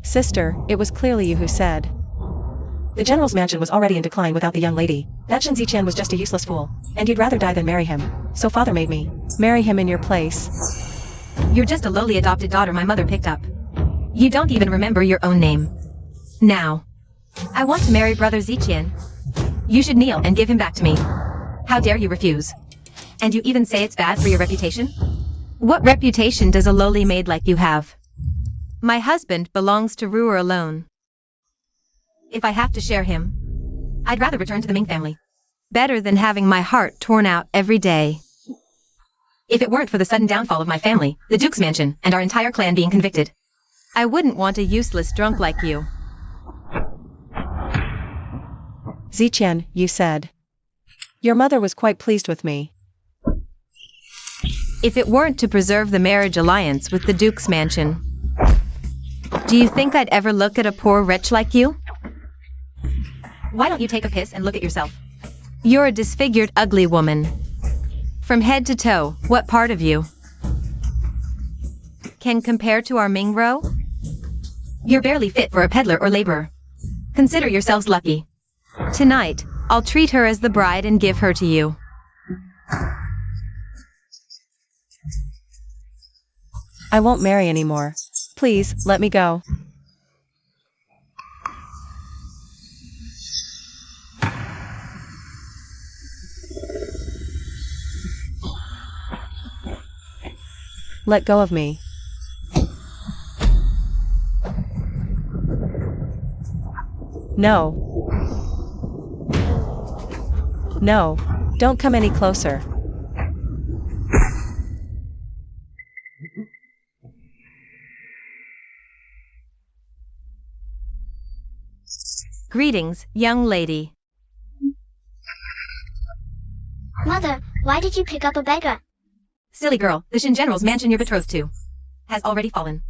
Sister, it was clearly you who said. The general's mansion was already in decline without the young lady. That Shen Ziqian was just a useless fool, and you'd rather die than marry him. So father made me marry him in your place. You're just a lowly adopted daughter my mother picked up. You don't even remember your own name. Now, I want to marry brother Ziqian. You should kneel and give him back to me. How dare you refuse? And you even say it's bad for your reputation? What reputation does a lowly maid like you have? My husband belongs to Ruer alone. If I have to share him, I'd rather return to the Ming family. Better than having my heart torn out every day. If it weren't for the sudden downfall of my family, the Duke's mansion, and our entire clan being convicted, I wouldn't want a useless drunk like you. Ziqian, you said. Your mother was quite pleased with me. If it weren't to preserve the marriage alliance with the Duke's mansion, do you think I'd ever look at a poor wretch like you? Why don't you take a piss and look at yourself? You're a disfigured, ugly woman. From head to toe, what part of you can compare to our Mingro? You're barely fit for a peddler or laborer. Consider yourselves lucky. Tonight, I'll treat her as the bride and give her to you. I won't marry anymore. Please, let me go. Let go of me. No. No, don't come any closer. Greetings, young lady. Mother, why did you pick up a beggar? Silly girl, the Shin General's mansion you're betrothed to has already fallen.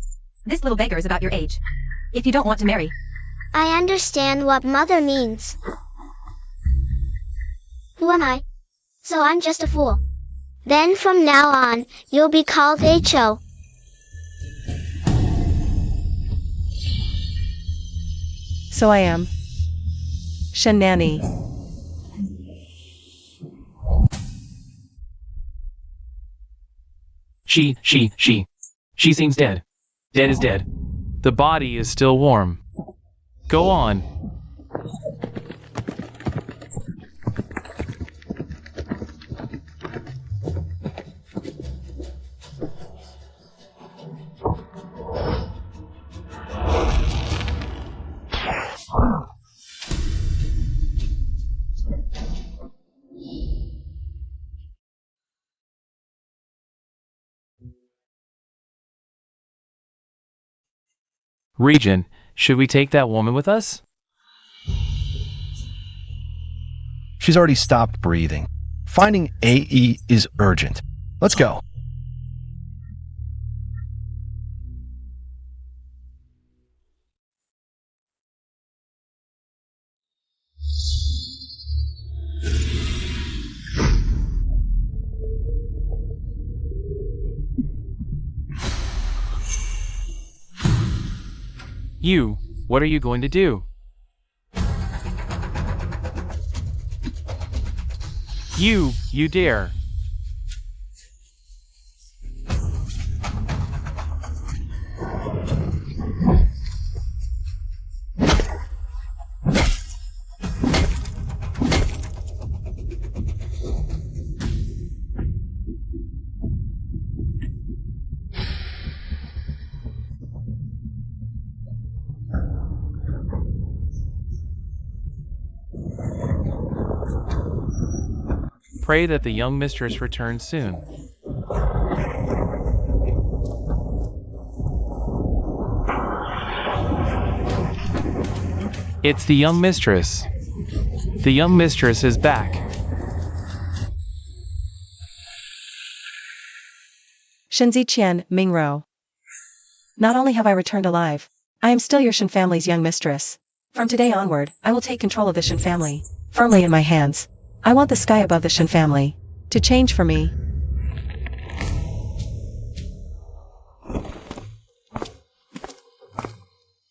This little beggar is about your age. If you don't want to marry. I understand what mother means. Who am I? So I'm just a fool. Then from now on, you'll be called Ho. So I am. Shenani. She seems dead. Dead is dead. The body is still warm. Go on. Regent, should we take that woman with us? She's already stopped breathing. Finding AE is urgent. Let's go. You, what are you going to do? You dare. Pray that the young mistress returns soon. It's the young mistress. The young mistress is back. Shenziqian, Mingro. Not only have I returned alive, I am still your Shen family's young mistress. From today onward, I will take control of the Shen family, firmly in my hands. I want the sky above the Shen family to change for me.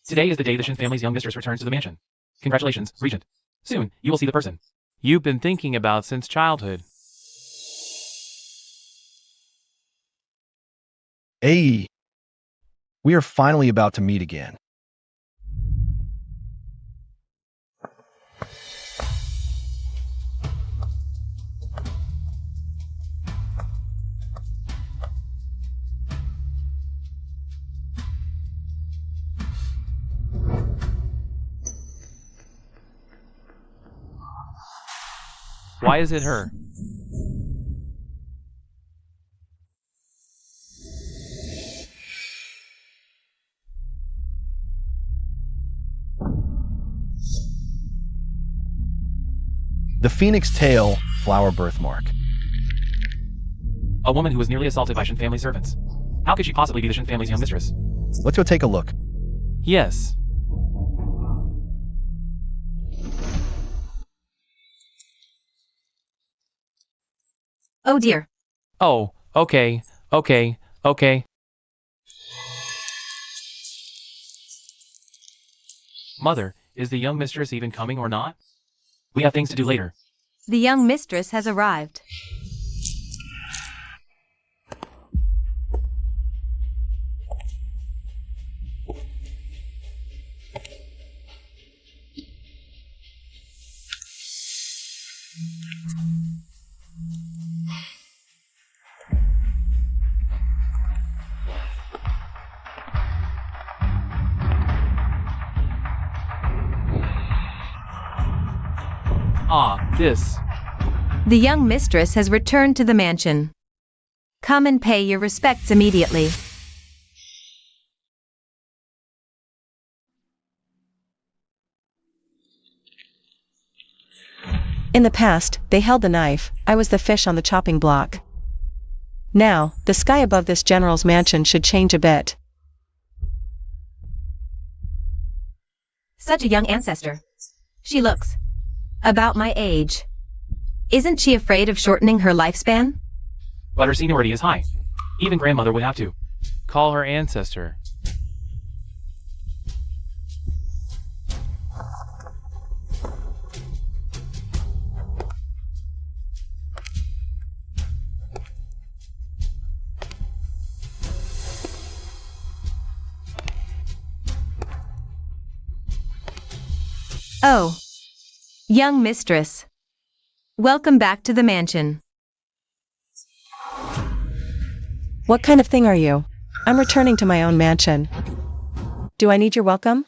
Today is the day the Shin family's young mistress returns to the mansion. Congratulations, Regent. Soon, you will see the person you've been thinking about since childhood. AE, we are finally about to meet again. Why is it her? The phoenix tail flower birthmark. a woman who was nearly assaulted by Shin family servants. How could she possibly be the Shin family's young mistress? Let's go take a look. Yes. Oh dear. Oh, okay. Mother, is the young mistress even coming or not? We have things to do later. The young mistress has arrived. This. The young mistress has returned to the mansion. Come and pay your respects immediately. In the past, they held the knife, I was the fish on the chopping block. Now, the sky above this general's mansion should change a bit. Such a young ancestor. She looks about my age. Isn't she afraid of shortening her lifespan? But her seniority is high. Even grandmother would have to. Call her ancestor. Oh. Young mistress. Welcome back to the mansion. What kind of thing are you? I'm returning to my own mansion. Do I need your welcome?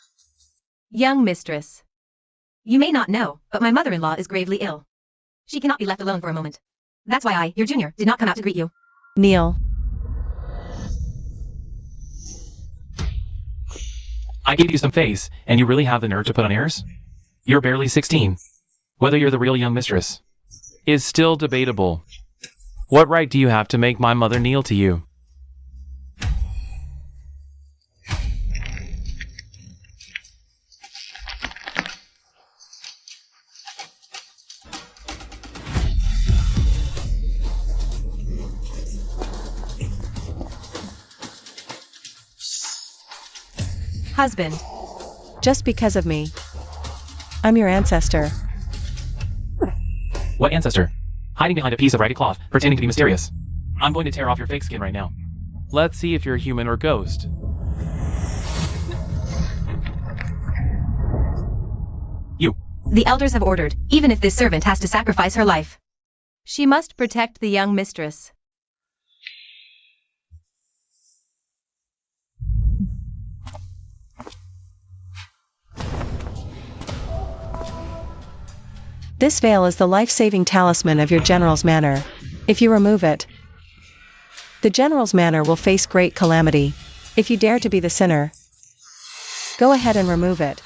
Young mistress. You may not know, but my mother-in-law is gravely ill. She cannot be left alone for a moment. That's why I, your junior, did not come out to greet you. Kneel. I gave you some face, and you really have the nerve to put on airs? You're barely 16. Whether you're the real young mistress Is still debatable. What right do you have to make my mother kneel to you? Husband. Just because of me. I'm your ancestor. What ancestor? Hiding behind a piece of ragged cloth, pretending to be mysterious. I'm going to tear off your fake skin right now. Let's see if you're human or ghost. You. The elders have ordered, even if this servant has to sacrifice her life. She must protect the young mistress. This veil is the life-saving talisman of your general's manor. If you remove it, the general's manor will face great calamity. If you dare to be the sinner, go ahead and remove it.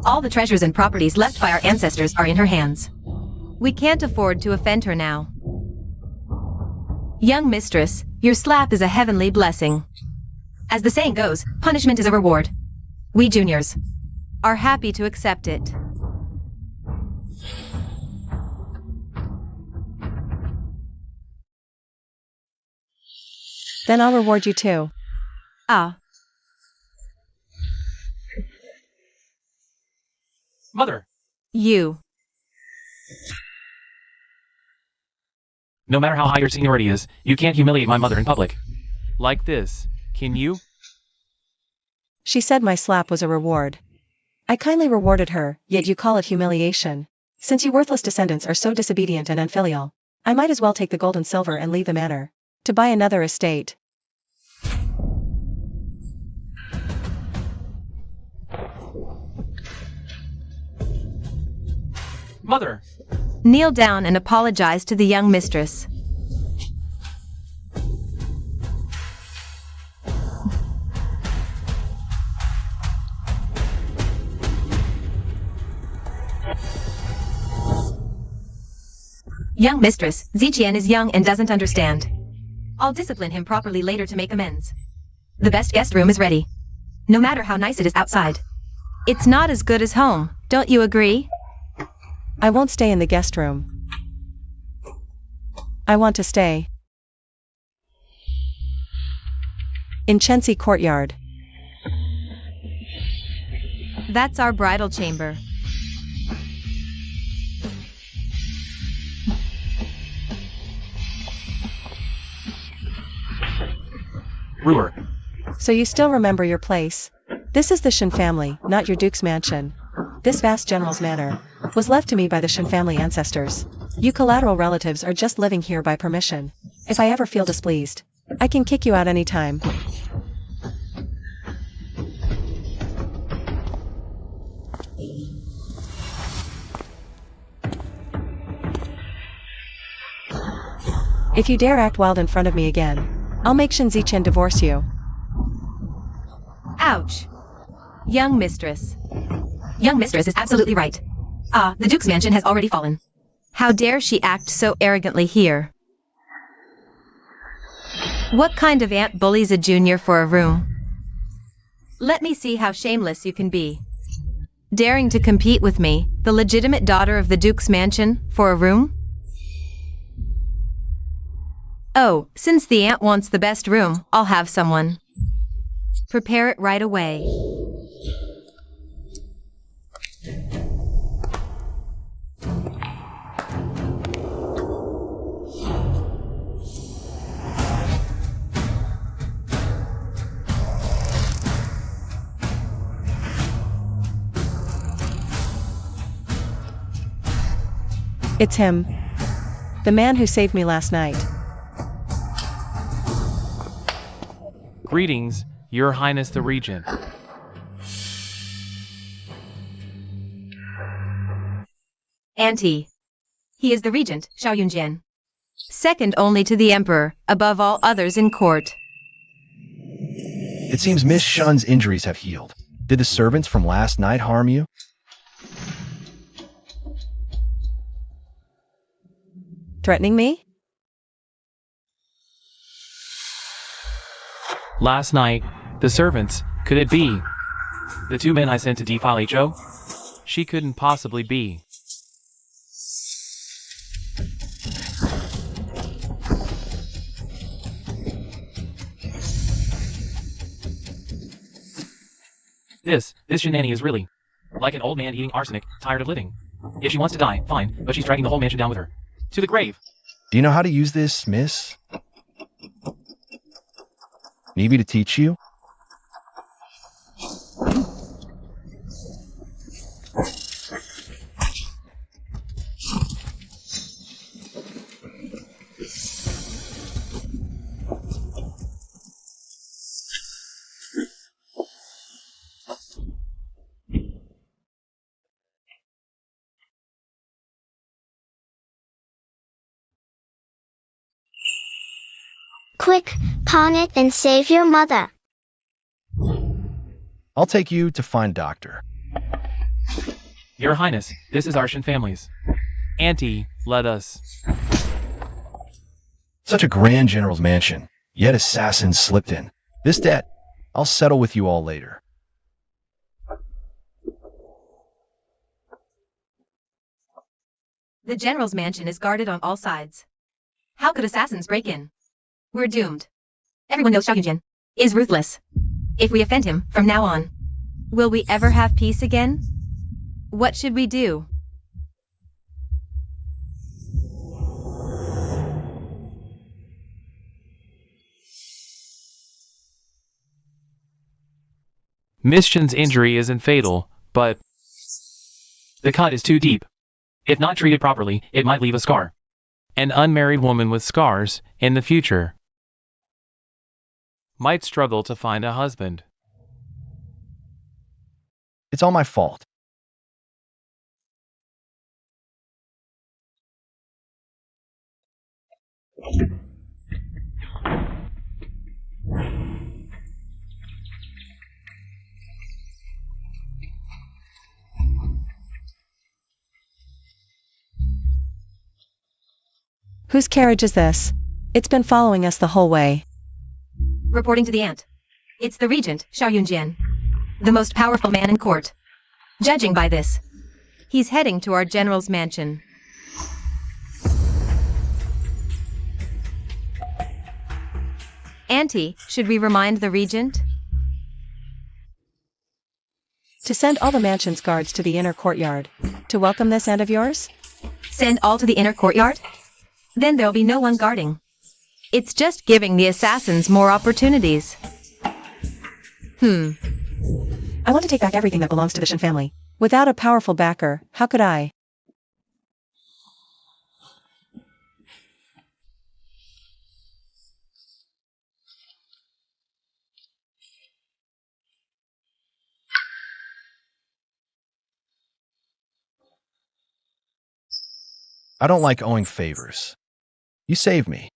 All the treasures and properties left by our ancestors are in her hands. We can't afford to offend her now. Young mistress, your slap is a heavenly blessing. As the saying goes, punishment is a reward. We juniors are happy to accept it. Then I'll reward you too. Ah, Mother! you. No matter how high your seniority is, you can't humiliate my mother in public. Like this, can you? She said my slap was a reward. I kindly rewarded her, yet you call it humiliation. Since you worthless descendants are so disobedient and unfilial, I might as well take the gold and silver and leave the manor. To buy another estate. Mother! Kneel down and apologize to the young mistress. Young mistress, Ziqian is young and doesn't understand. I'll discipline him properly later to make amends. The best guest room is ready. No matter how nice it is outside. It's not as good as home, don't you agree? I won't stay in the guest room. I want to stay in Chensi courtyard. That's our bridal chamber. Brewer. So you still remember your place. This is the Shen family, not your duke's mansion. This vast general's manor was left to me by the Shen family ancestors. You collateral relatives are just living here by permission. If I ever feel displeased, I can kick you out any time. If you dare act wild in front of me again, I'll make Shen Ziqian divorce you. Ouch. Young mistress. Young mistress is absolutely right. Ah, the Duke's mansion has already fallen. How dare she act so arrogantly here? What kind of aunt bullies a junior for a room? Let me see how shameless you can be. Daring to compete with me, the legitimate daughter of the Duke's mansion, for a room? Oh, since the aunt wants the best room, I'll have someone. Prepare it right away. It's him. The man who saved me last night. Greetings, Your Highness the Regent. Auntie. He is the regent, Xiao Yunjian. Second only to the emperor, above all others in court. It seems Miss Shun's injuries have healed. Did the servants from last night harm you? Threatening me? Last night, the servants, could it be? The two men I sent to defile HO? She couldn't possibly be. This shenanigans is really like an old man eating arsenic, tired of living. If she wants to die, fine, but she's dragging the whole mansion down with her. To the grave. Do you know how to use this, miss? Need me to teach you? Quick, pawn it and save your mother. I'll take you to find doctor. Your Highness, this is our Shen family's. Auntie, let us. Such a grand general's mansion, yet assassins slipped in. This debt, I'll settle with you all later. The general's mansion is guarded on all sides. How could assassins break in? We're doomed. Everyone knows Xiao Yunjian is ruthless. If we offend him from now on, will we ever have peace again? What should we do? Miss Shen's injury isn't fatal, but The cut is too deep. If not treated properly, it might leave a scar. an unmarried woman with scars, in the future, might struggle to find a husband. It's all my fault. Whose carriage is this? It's been following us the whole way. Reporting to the aunt. It's the regent, Xiao Yunjian. The most powerful man in court. Judging by this, he's heading to our general's mansion. Auntie, should we remind the regent? To send all the mansion's guards to the inner courtyard. To welcome this aunt of yours? Send all to the inner courtyard? Then there'll be no one guarding. It's just giving the assassins more opportunities. I want to take back everything that belongs to the Shen family. Without a powerful backer, how could I? I don't like owing favors. You saved me.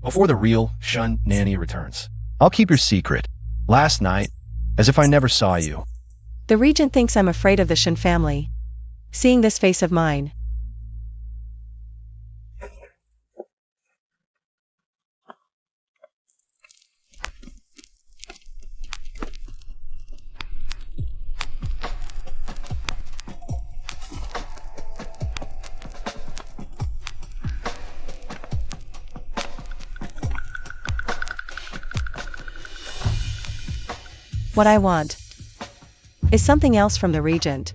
Before the real Shun nanny returns, I'll keep your secret. Last night, as if I never saw you. The regent thinks I'm afraid of the Shen family. Seeing this face of mine. What I want is something else from the regent.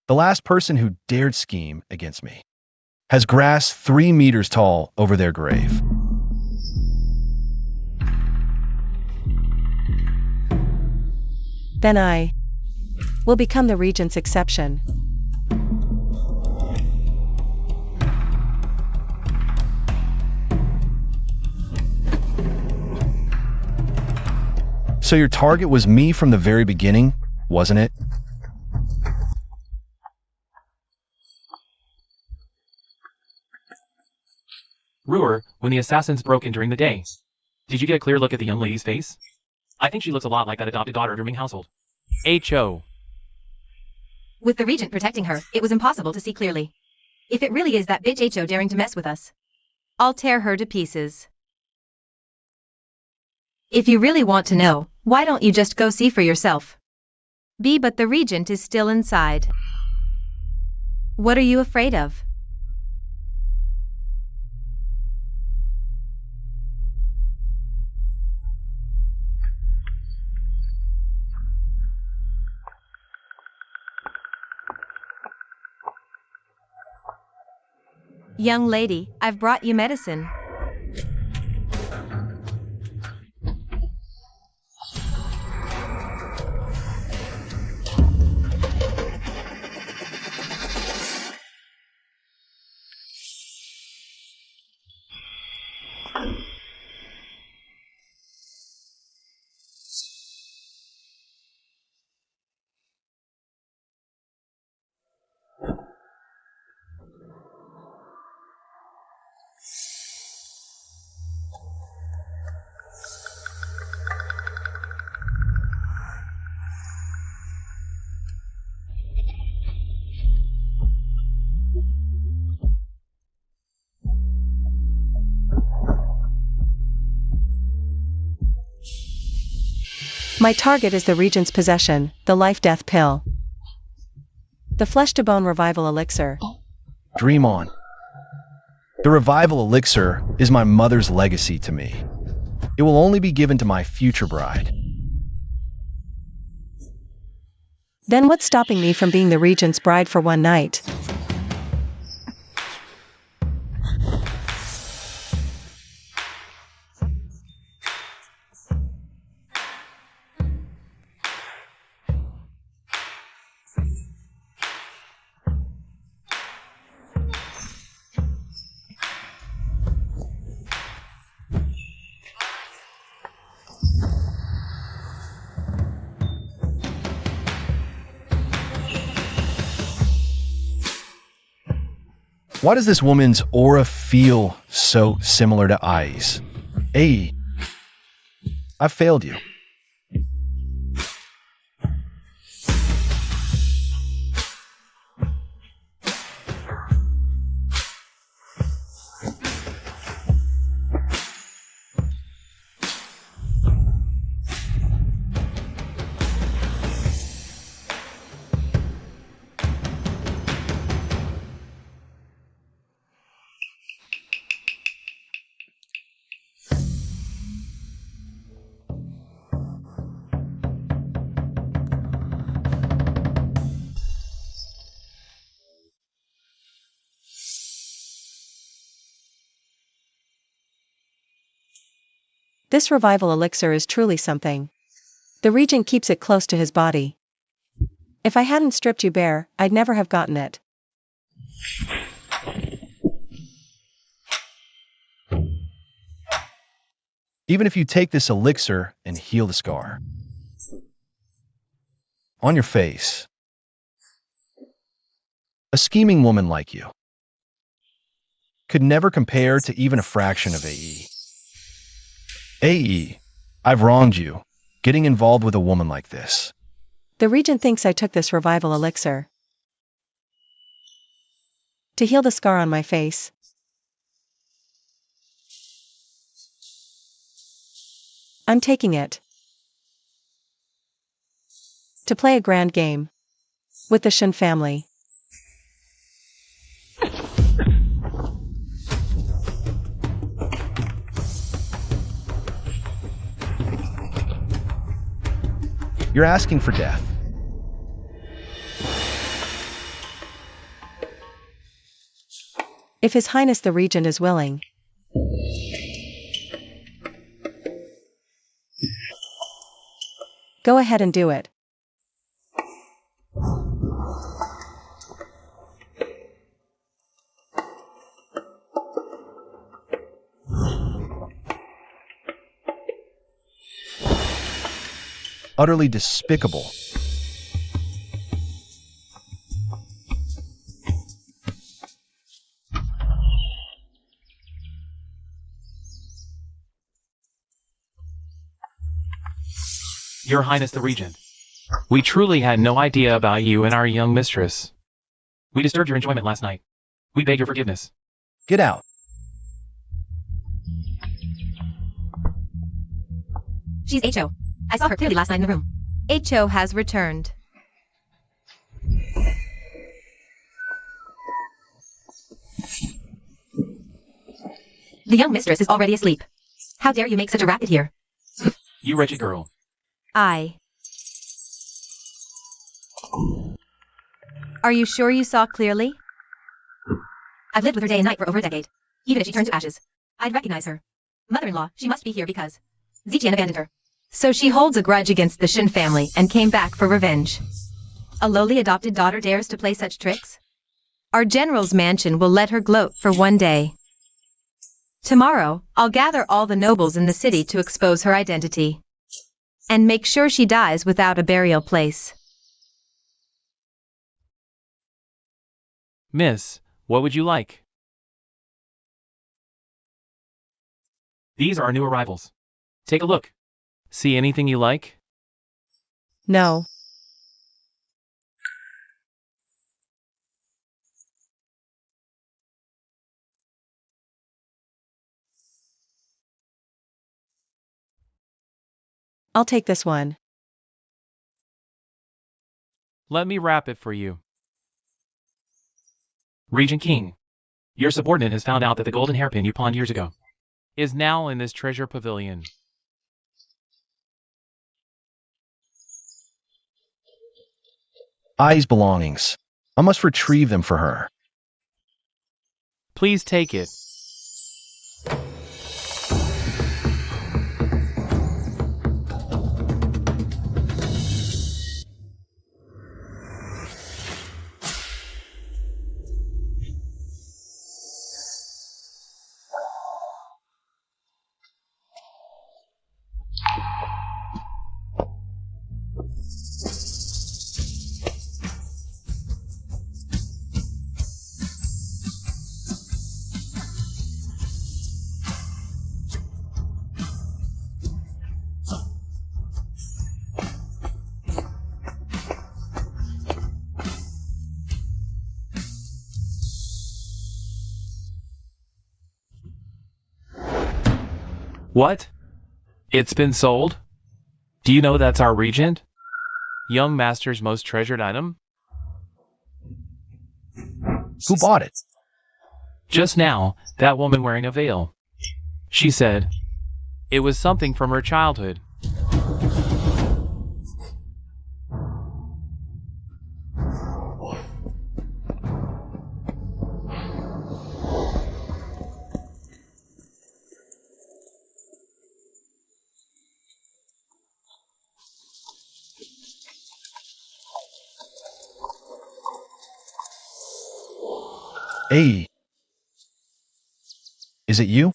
The last person who dared scheme against me has grass 3 meters tall over their grave. Then I will become the regent's exception. So your target was me from the very beginning, wasn't it? Ruer, when the assassins broke in during the day, did you get a clear look at the young lady's face? I think she looks a lot like that adopted daughter of your Ming household. H.O. With the regent protecting her, it was impossible to see clearly. If it really is that bitch H.O. daring to mess with us, I'll tear her to pieces. If you really want to know, why don't you just go see for yourself? But the regent is still inside. What are you afraid of? Young lady, I've brought you medicine. My target is the regent's possession, the life-death pill. The flesh-to-bone revival elixir. Dream on. The revival elixir is my mother's legacy to me. It will only be given to my future bride. Then what's stopping me from being the regent's bride for one night? Why does this woman's aura feel so similar to Ai's? Ai, I've failed you. This revival elixir is truly something. The regent keeps it close to his body. If I hadn't stripped you bare, I'd never have gotten it. Even if you take this elixir and heal the scar on your face, a scheming woman like you could never compare to even a fraction of AE. AE, I've wronged you, getting involved with a woman like this. The regent thinks I took this revival elixir to heal the scar on my face. I'm taking it to play a grand game with the Shin family. You're asking for death. If His Highness the Regent is willing. Go ahead and do it. Utterly despicable. Your Highness the Regent. We truly had no idea about you and our young mistress. We disturbed your enjoyment last night. We beg your forgiveness. Get out. She's Ho. I saw her clearly last night in the room. Ho has returned. The young mistress is already asleep. How dare you make such a racket here? You wretched girl. Are you sure you saw clearly? I've lived with her day and night for over a decade. Even if she turned to ashes, I'd recognize her. Mother-in-law, she must be here because Zijian abandoned her. So she holds a grudge against the Shin family and came back for revenge. A lowly adopted daughter dares to play such tricks? Our general's mansion will let her gloat for one day. Tomorrow, I'll gather all the nobles in the city to expose her identity. And make sure she dies without a burial place. Miss, what would you like? These are our new arrivals. Take a look. See anything you like? No. I'll take this one. Let me wrap it for you. Regent King, your subordinate has found out that the golden hairpin you pawned years ago Is now in this treasure pavilion. Ai's belongings. I must retrieve them for her. Please take it. What? It's been sold? Do you know that's our regent? Young master's most treasured item? Who bought it? Just now, that woman wearing a veil. She said, It was something from her childhood. Hey. Is it you?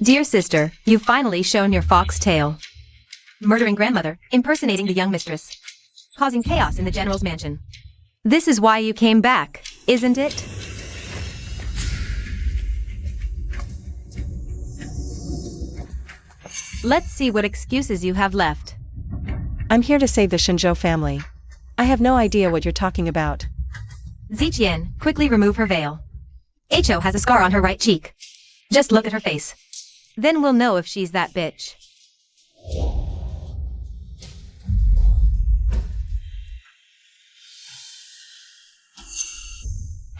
Dear sister, you've finally shown your fox tail. Murdering grandmother, impersonating the young mistress, causing chaos in the general's mansion. This is why you came back, isn't it? Let's see what excuses you have left. I'm here to save the Shinzhou family. I have no idea what you're talking about. Ziqian, quickly remove her veil. Ho has a scar on her right cheek. Just look at her face. Then we'll know if she's that bitch.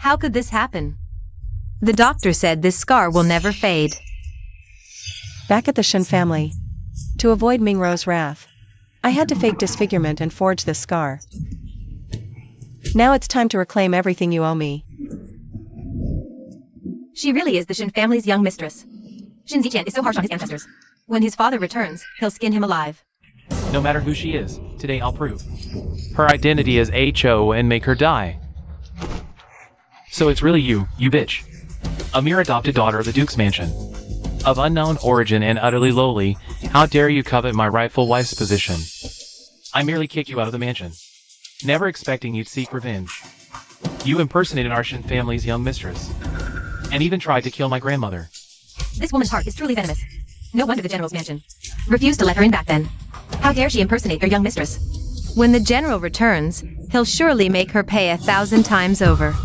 How could this happen? The doctor said this scar will never fade. Back at the Shin family. To avoid Mingro's wrath, I had to fake disfigurement and forge this scar. Now it's time to reclaim everything you owe me. She really is the Shin family's young mistress. Shin Ziqian is so harsh on his ancestors. When his father returns, he'll skin him alive. no matter who she is, today I'll prove. Her identity as HO and make her die. So it's really you bitch. A mere adopted daughter of the Duke's mansion. Of unknown origin and utterly lowly, how dare you covet my rightful wife's position? I merely kicked you out of the mansion, never expecting you'd seek revenge. You impersonated our Shin family's young mistress, and even tried to kill my grandmother. This woman's heart is truly venomous. No wonder the general's mansion refused to let her in back then. How dare she impersonate their young mistress? When the general returns, he'll surely make her pay 1,000 times over.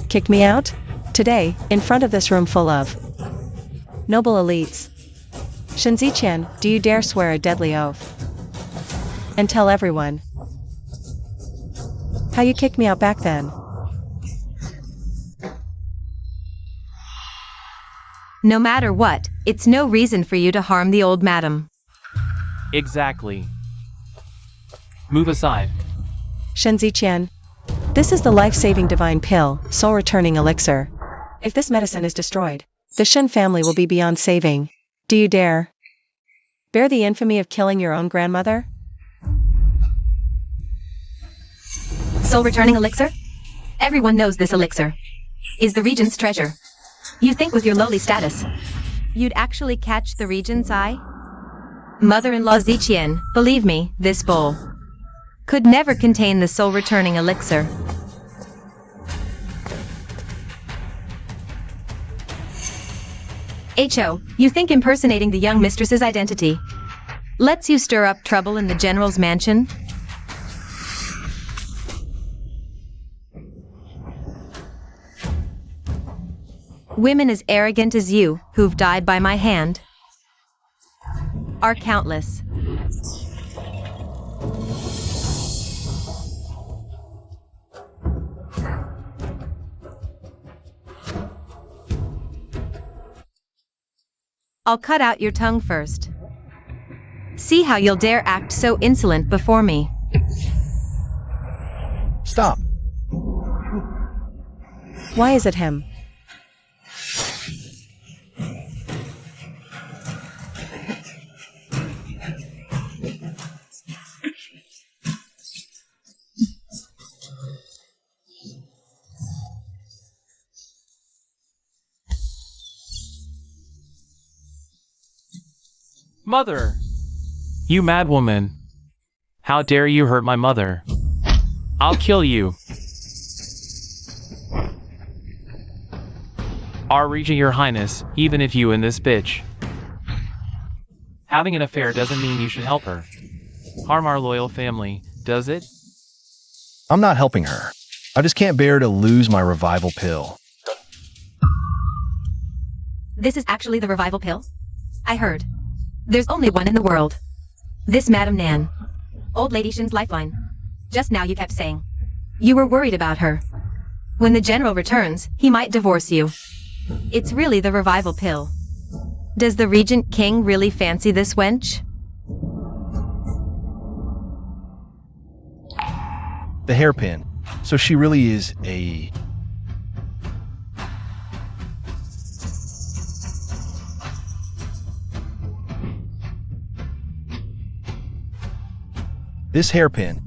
Kick me out? Today, in front of this room full of noble elites. Shin Ziqian, do you dare swear a deadly oath? And tell everyone how you kicked me out back then. No matter what, it's no reason for you to harm the old madam. Exactly. Move aside. Shin Ziqian, this is the life-saving divine pill, soul-returning elixir. If this medicine is destroyed, the Shin family will be beyond saving. Do you dare bear the infamy of killing your own grandmother? Soul-returning elixir? Everyone knows this elixir is the regent's treasure. You think with your lowly status, you'd actually catch the regent's eye? Mother-in-law Ziqian, believe me, this bowl could never contain the soul-returning elixir. Ho, you think impersonating the young mistress's identity lets you stir up trouble in the general's mansion? Women as arrogant as you, who've died by my hand, are countless. I'll cut out your tongue first. See how you'll dare act so insolent before me. Stop. Why is it him? Mother! You mad woman. How dare you hurt my mother? I'll kill you. Our regent, your highness, even if you and this bitch. Having an affair doesn't mean you should help her. Harm our loyal family, does it? I'm not helping her. I just can't bear to lose my revival pill. This is actually the revival pill? I heard. There's only one in the world. This Madame Nan. Old Lady Shin's lifeline. Just now you kept saying you were worried about her. When the general returns, he might divorce you. It's really the revival pill. Does the Regent King really fancy this wench? The hairpin. So she really is a... This hairpin.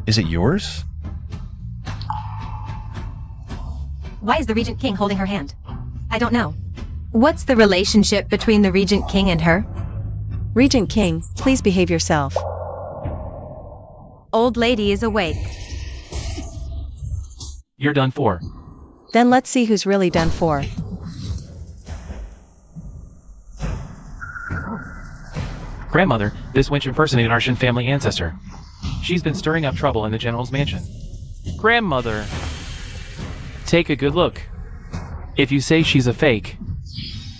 Is it yours? Why is the Regent King holding her hand? I don't know. What's the relationship between the Regent King and her? Regent King, please behave yourself. Old lady is awake. You're done for. Then let's see who's really done for. Grandmother, this wench impersonated our Shin family ancestor. She's been stirring up trouble in the general's mansion. Grandmother! Take a good look. If you say she's a fake,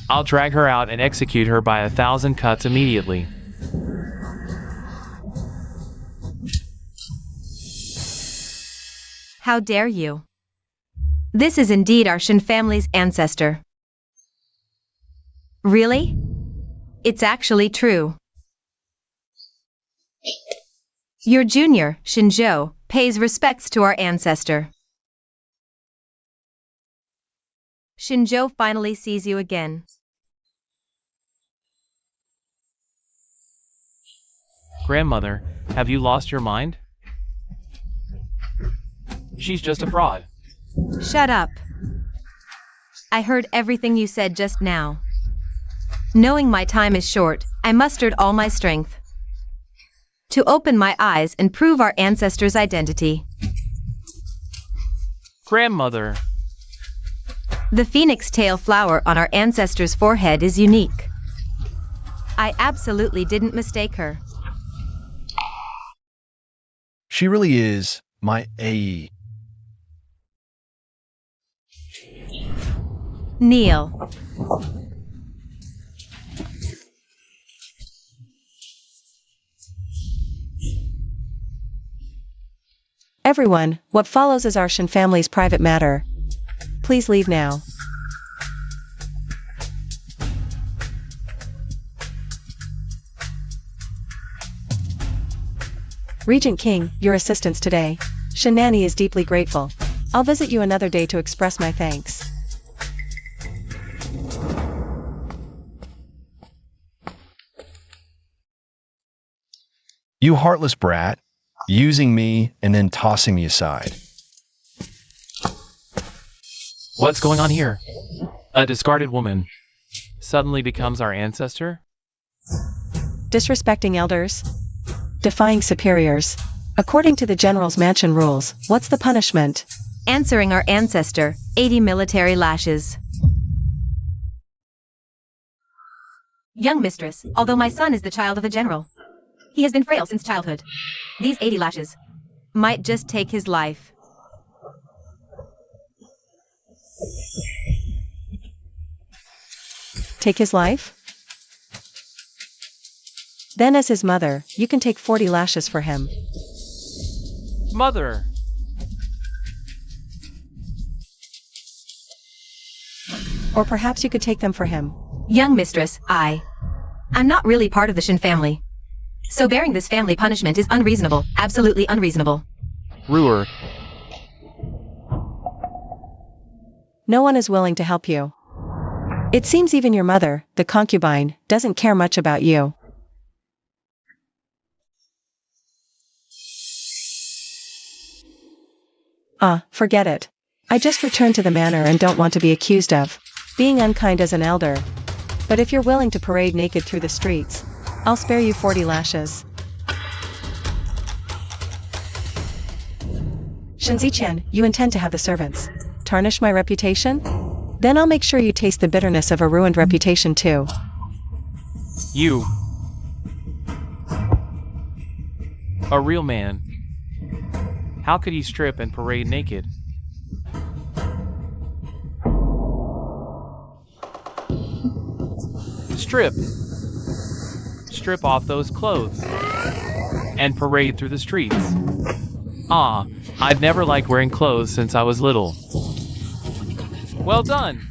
I'll drag her out and execute her by 1,000 cuts immediately. How dare you? This is indeed our Shin family's ancestor. Really? It's actually true. Your junior, Shinjo, pays respects to our ancestor. Shinjo finally sees you again. Grandmother, have you lost your mind? She's just a fraud. Shut up. I heard everything you said just now. Knowing my time is short, I mustered all my strength to open my eyes and prove our ancestors' identity. Grandmother! The phoenix tail flower on our ancestors' forehead is unique. I absolutely didn't mistake her. She really is my AE. Kneel. Everyone, what follows is our Shin family's private matter. Please leave now. Regent King, your assistance today. Shin Nanny is deeply grateful. I'll visit you another day to express my thanks. You heartless brat, using me and then tossing me aside. What's going on here? A discarded woman suddenly becomes our ancestor? Disrespecting elders? Defying superiors? According to the general's mansion rules, what's the punishment? Answering our ancestor, 80 military lashes. Young mistress, although my son is the child of the general, he has been frail since childhood. These 80 lashes might just take his life. Take his life? Then as his mother, you can take 40 lashes for him. Mother! Or perhaps you could take them for him. Young mistress, I'm not really part of the Shin family. So bearing this family punishment is unreasonable, absolutely unreasonable. Ruer. No one is willing to help you. It seems even your mother, the concubine, doesn't care much about you. Forget it. I just returned to the manor and don't want to be accused of being unkind as an elder. But if you're willing to parade naked through the streets, I'll spare you 40 lashes. Shinzi-chan, you intend to have the servants tarnish my reputation? Then I'll make sure you taste the bitterness of a ruined reputation too. You. A real man. How could he strip and parade naked? Strip. Strip off those clothes. And parade through the streets. I've never liked wearing clothes since I was little. Well done!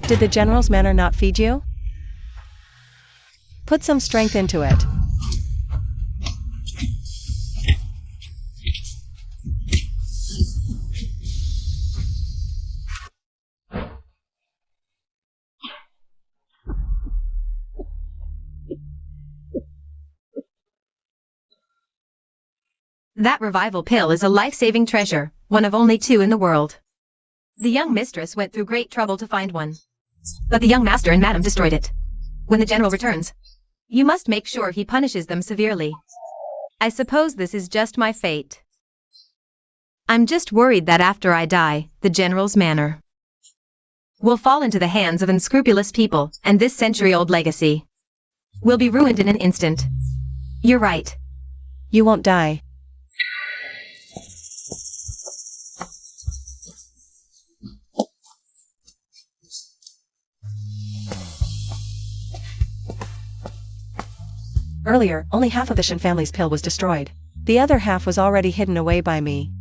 Did the general's manor not feed you? Put some strength into it. That revival pill is a life-saving treasure, one of only 2 in the world. The young mistress went through great trouble to find one. But the young master and madam destroyed it. When the general returns, you must make sure he punishes them severely. I suppose this is just my fate. I'm just worried that after I die, the general's manor will fall into the hands of unscrupulous people, and this century-old legacy will be ruined in an instant. You're right. You won't die. Earlier, only half of the Shin family's pill was destroyed. The other half was already hidden away by me.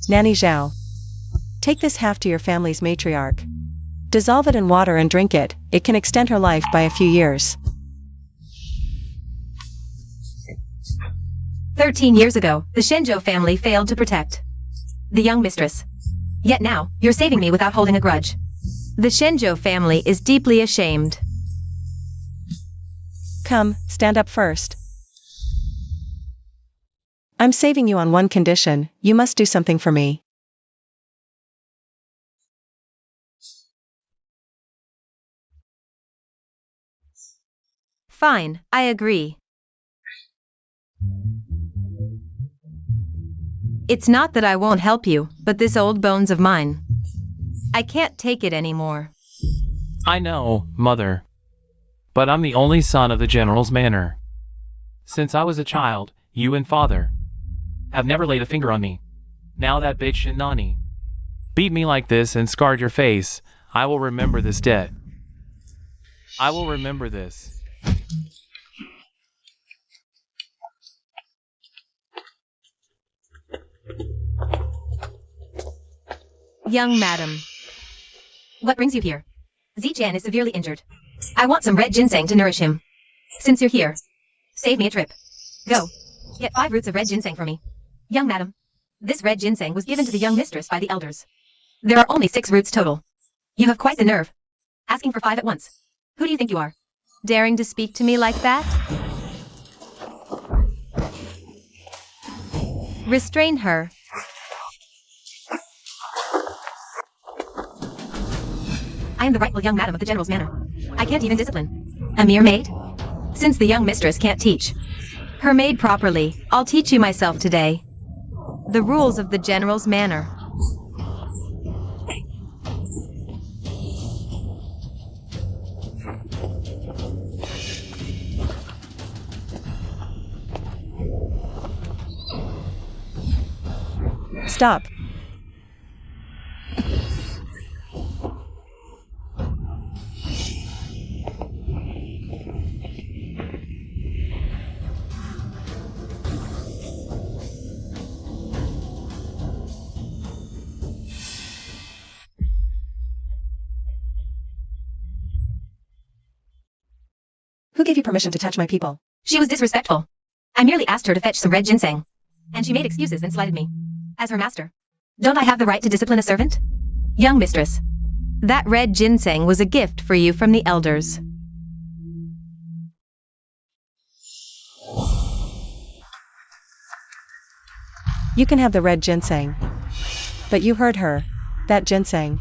Nanny Zhao. Take this half to your family's matriarch. Dissolve it in water and drink it. It can extend her life by a few years. 13 years ago, the Shinjo family failed to protect the young mistress. Yet now, you're saving me without holding a grudge. The Shinjo family is deeply ashamed. Come, stand up first. I'm saving you on one condition, you must do something for me. Fine, I agree. It's not that I won't help you, but this old bones of mine, I can't take it anymore. I know, Mother. But I'm the only son of the general's manor. Since I was a child, you and Father have never laid a finger on me. Now that bitch Shinani beat me like this and scarred your face, I will remember this debt. I will remember this. Young madam. What brings you here? Zijian is severely injured. I want some red ginseng to nourish him. Since you're here, save me a trip. Go. Get 5 roots of red ginseng for me. Young madam. This red ginseng was given to the young mistress by the elders. There are only 6 roots total. You have quite the nerve. Asking for 5 at once. Who do you think you are? Daring to speak to me like that? Restrain her. I am the rightful young madam of the general's manor. I can't even discipline a mere maid. Since the young mistress can't teach her maid properly, I'll teach you myself today. The rules of the general's manor. Stop. Who gave you permission to touch my people? She was disrespectful. I merely asked her to fetch some red ginseng. And she made excuses and slighted me. As her master. Don't I have the right to discipline a servant? Young mistress. That red ginseng was a gift for you from the elders. You can have the red ginseng. But you heard her. That ginseng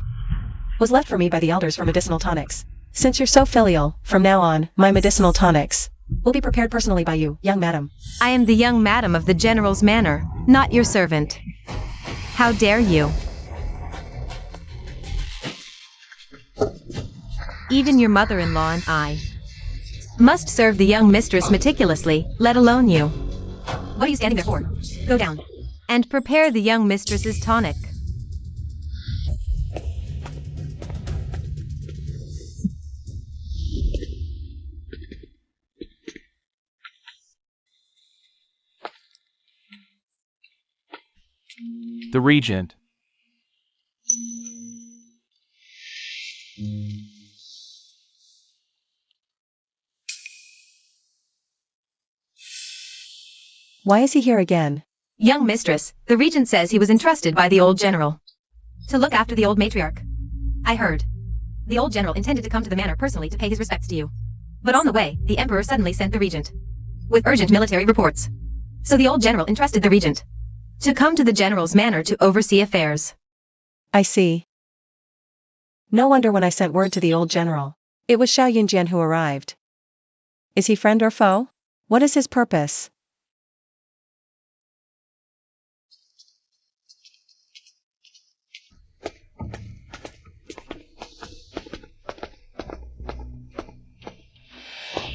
was left for me by the elders for medicinal tonics. Since you're so filial, from now on, my medicinal tonics will be prepared personally by you, young madam. I am the young madam of the general's manor, not your servant. How dare you? Even your mother-in-law and I must serve the young mistress meticulously, let alone you. What are you standing there for? Go down. And prepare the young mistress's tonic. The regent. Why is he here again? Young mistress, the regent says he was entrusted by the old general to look after the old matriarch. I heard. The old general intended to come to the manor personally to pay his respects to you. But on the way, the emperor suddenly sent the regent with urgent military reports. So the old general entrusted the regent to come to the general's manor to oversee affairs. I see. No wonder when I sent word to the old general, it was Xiao Yunjian who arrived. Is he friend or foe? What is his purpose?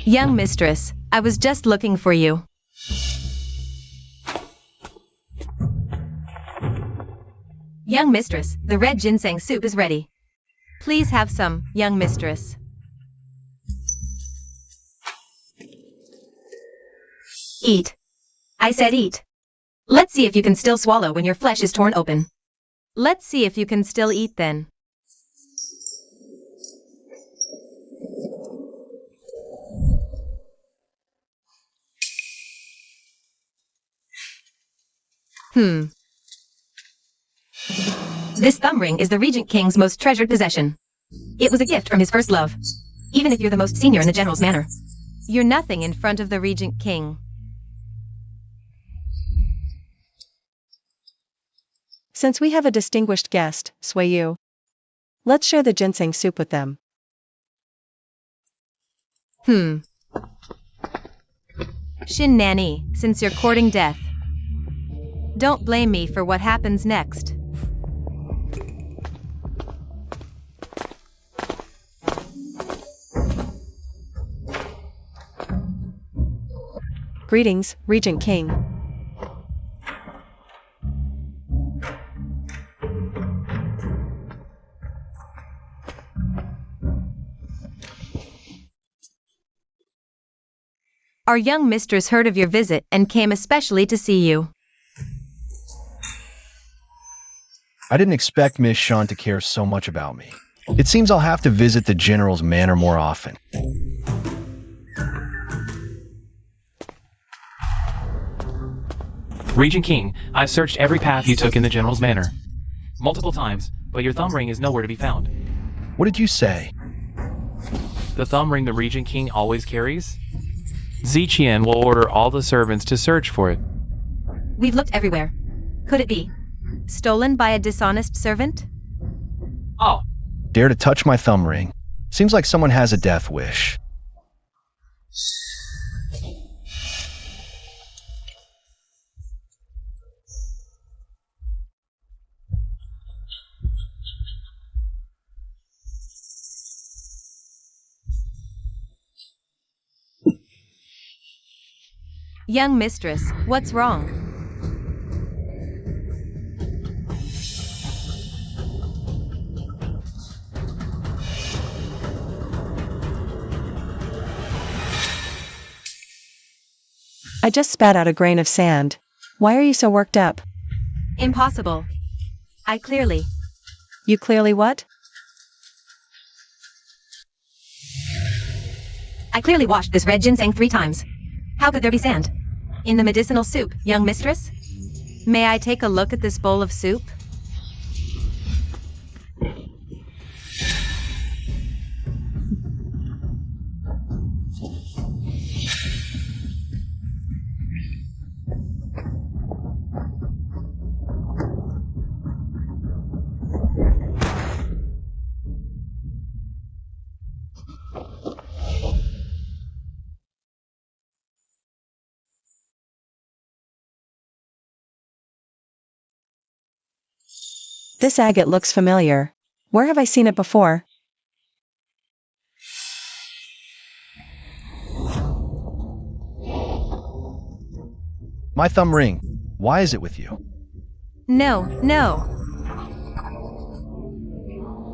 Young mistress, I was just looking for you. Young mistress, the red ginseng soup is ready. Please have some, young mistress. Eat. I said eat. Let's see if you can still swallow when your flesh is torn open. Let's see if you can still eat then. This thumb ring is the Regent King's most treasured possession. It was a gift from his first love. Even if you're the most senior in the general's manor, you're nothing in front of the Regent King. Since we have a distinguished guest, Sui Yu, let's share the ginseng soup with them. Shin Nanny, since you're courting death, don't blame me for what happens next. Greetings, Regent King. Our young mistress heard of your visit and came especially to see you. I didn't expect Miss Shan to care so much about me. It seems I'll have to visit the general's manor more often. Regent King, I've searched every path you took in the general's manor. Multiple times, but your thumb ring is nowhere to be found. What did you say? The thumb ring the Regent King always carries? Ziqian will order all the servants to search for it. We've looked everywhere. Could it be stolen by a dishonest servant? Oh, Dare to touch my thumb ring. Seems like someone has a death wish. Young mistress, what's wrong? I just spat out a grain of sand. Why are you so worked up? Impossible. You clearly what? I clearly washed this red ginseng 3 times. How could there be sand? In the medicinal soup, young mistress? May I take a look at this bowl of soup? This agate looks familiar. Where have I seen it before? My thumb ring. Why is it with you? No.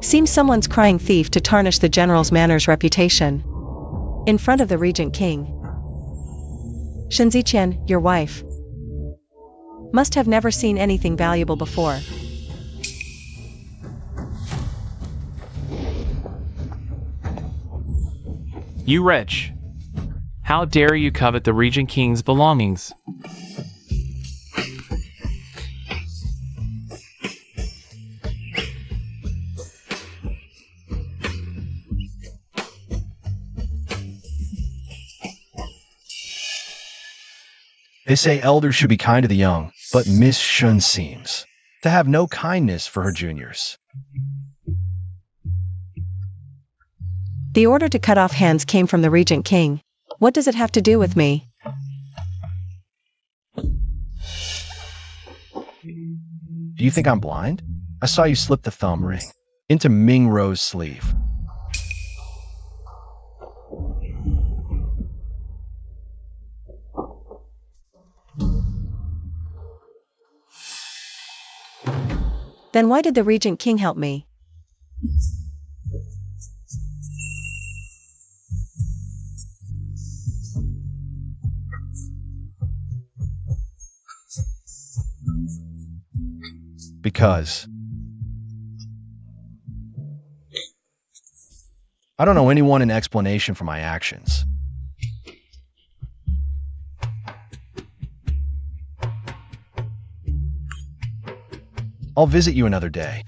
Seems someone's crying thief to tarnish the general's manners reputation. In front of the regent king. Shen Ziqian, your wife. Must have never seen anything valuable before. You wretch! How dare you covet the Regent King's belongings? They say elders should be kind to the young, but Miss Shun seems to have no kindness for her juniors. The order to cut off hands came from the regent king. What does it have to do with me? Do you think I'm blind? I saw you slip the thumb ring into Ming Ro's sleeve. Then why did the regent king help me? Because I don't know anyone an explanation for my actions. I'll visit you another day.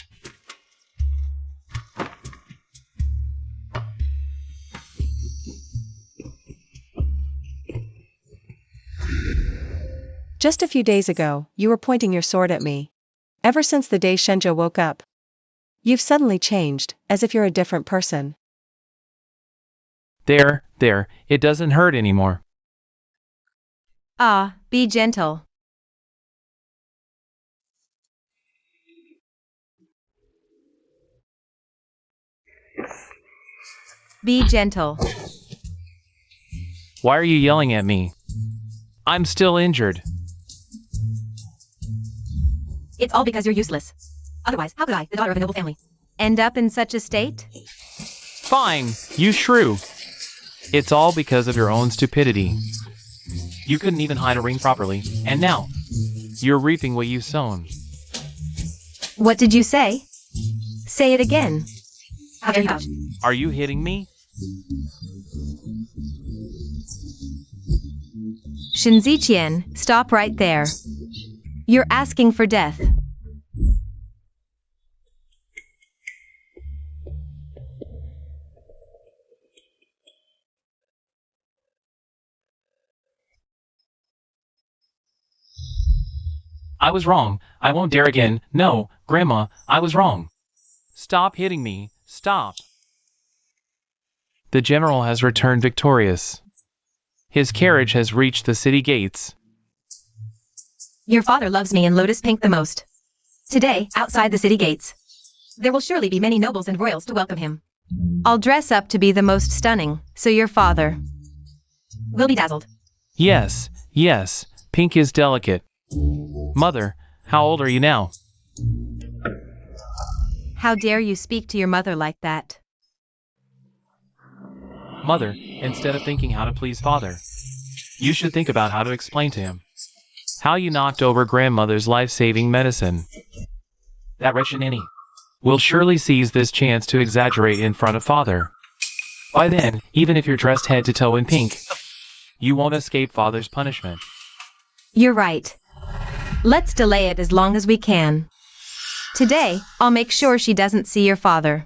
Just a few days ago, you were pointing your sword at me. Ever since the day Shenzhou woke up, you've suddenly changed, as if you're a different person. There, it doesn't hurt anymore. Ah, be gentle. Be gentle. Why are you yelling at me? I'm still injured. It's all because you're useless. Otherwise, how could I, the daughter of a noble family, end up in such a state? Fine, you shrew. It's all because of your own stupidity. You couldn't even hide a ring properly, and now, you're reaping what you've sown. What did you say? Say it again. How dare you vouch? Are you hitting me? Shen Ziqian, stop right there. You're asking for death. I was wrong. I won't dare again. No, Grandma, I was wrong. Stop hitting me. Stop. The general has returned victorious. His carriage has reached the city gates. Your father loves me and Lotus Pink the most. Today, outside the city gates, there will surely be many nobles and royals to welcome him. I'll dress up to be the most stunning, so your father will be dazzled. Yes, Yes, pink is delicate. Mother, how old are you now? How dare you speak to your mother like that? Mother, instead of thinking how to please father, you should think about how to explain to him how you knocked over grandmother's life-saving medicine. That wretched nanny will surely seize this chance to exaggerate in front of father. By then, even if you're dressed head to toe in pink, you won't escape father's punishment. You're right. Let's delay it as long as we can. Today, I'll make sure she doesn't see your father.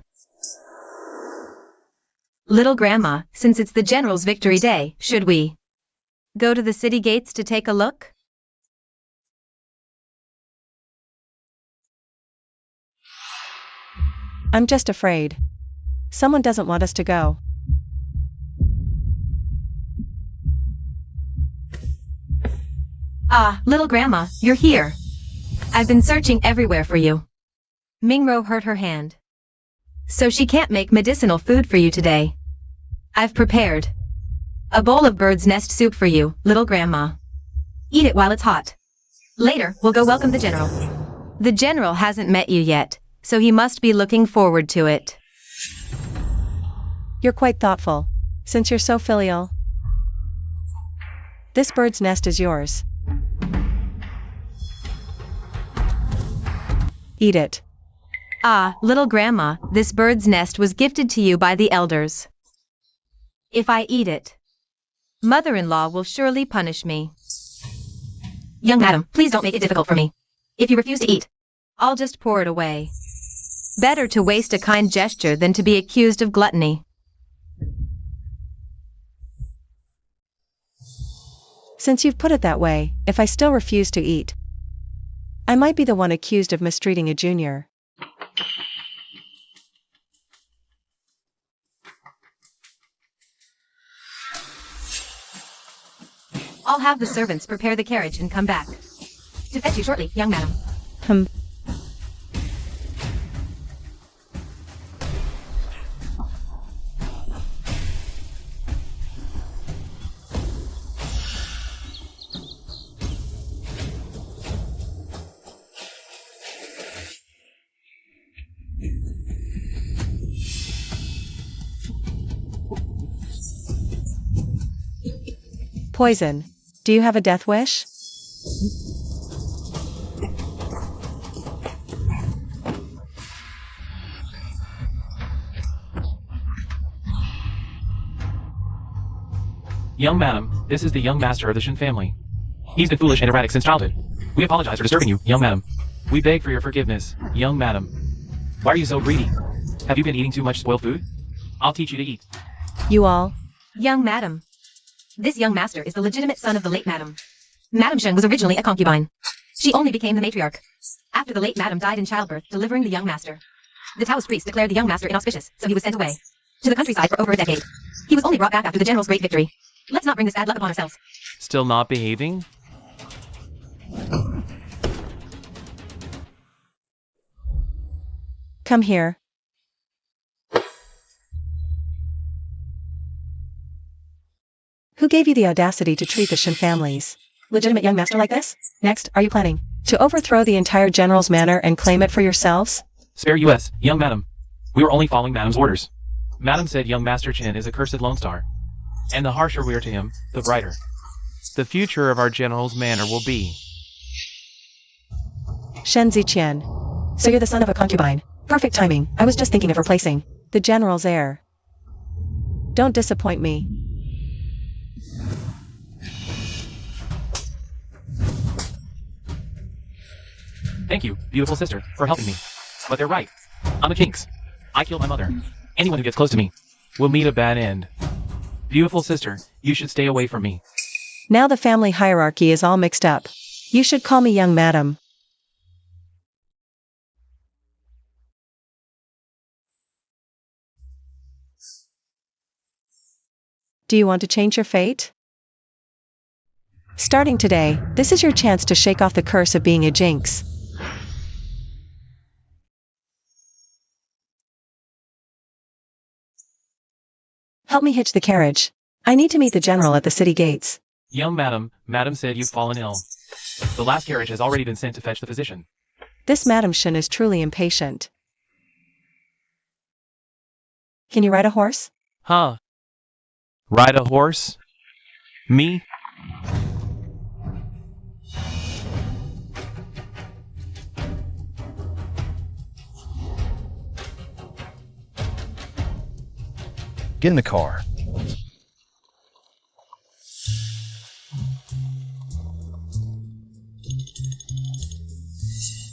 Little Grandma, since it's the General's victory day, should we go to the city gates to take a look? I'm just afraid. Someone doesn't want us to go. Ah, Little Grandma, you're here. I've been searching everywhere for you. Mingro hurt her hand, so she can't make medicinal food for you today. I've prepared a bowl of bird's nest soup for you, Little Grandma. Eat it while it's hot. Later, we'll go welcome the General. The General hasn't met you yet, so he must be looking forward to it. You're quite thoughtful, since you're so filial. This bird's nest is yours. Eat it. Ah, Little Grandma, this bird's nest was gifted to you by the elders. If I eat it, Mother-in-law will surely punish me. Young madam, please don't make it difficult for me. If you refuse to eat, I'll just pour it away. Better to waste a kind gesture than to be accused of gluttony. Since you've put it that way, if I still refuse to eat, I might be the one accused of mistreating a junior. I'll have the servants prepare the carriage and come back to fetch you shortly, young madam. Poison. Do you have a death wish? Young madam, this is the young master of the Shin family. He's been foolish and erratic since childhood. We apologize for disturbing you, young madam. We beg for your forgiveness, young madam. Why are you so greedy? Have you been eating too much spoiled food? I'll teach you to eat. You all? Young madam. This young master is the legitimate son of the late madam. Madam Shen was originally a concubine. She only became the matriarch after the late madam died in childbirth, delivering the young master. The Taoist priest declared the young master inauspicious, so he was sent away to the countryside for over a decade. He was only brought back after the General's great victory. Let's not bring this bad luck upon ourselves. Still not behaving? Come here. Who gave you the audacity to treat the Shin families? Legitimate young master like this? Next, are you planning to overthrow the entire General's manor and claim it for yourselves? Spare us, young madam. We were only following madam's orders. Madam said young Master Chin is a cursed Lone Star, and the harsher we are to him, the brighter the future of our General's manor will be. Shen Ziqian. So you're the son of a concubine. Perfect timing. I was just thinking of replacing the General's heir. Don't disappoint me. Thank you, beautiful sister, for helping me. But they're right. I'm a jinx. I killed my mother. Anyone who gets close to me will meet a bad end. Beautiful sister, you should stay away from me. Now the family hierarchy is all mixed up. You should call me young madam. Do you want to change your fate? Starting today, this is your chance to shake off the curse of being a jinx. Help me hitch the carriage. I need to meet the General at the city gates. Young madam said you've fallen ill. The last carriage has already been sent to fetch the physician. This Madam Shen is truly impatient. Can you ride a horse? Huh? Ride a horse? Me? Get in the car.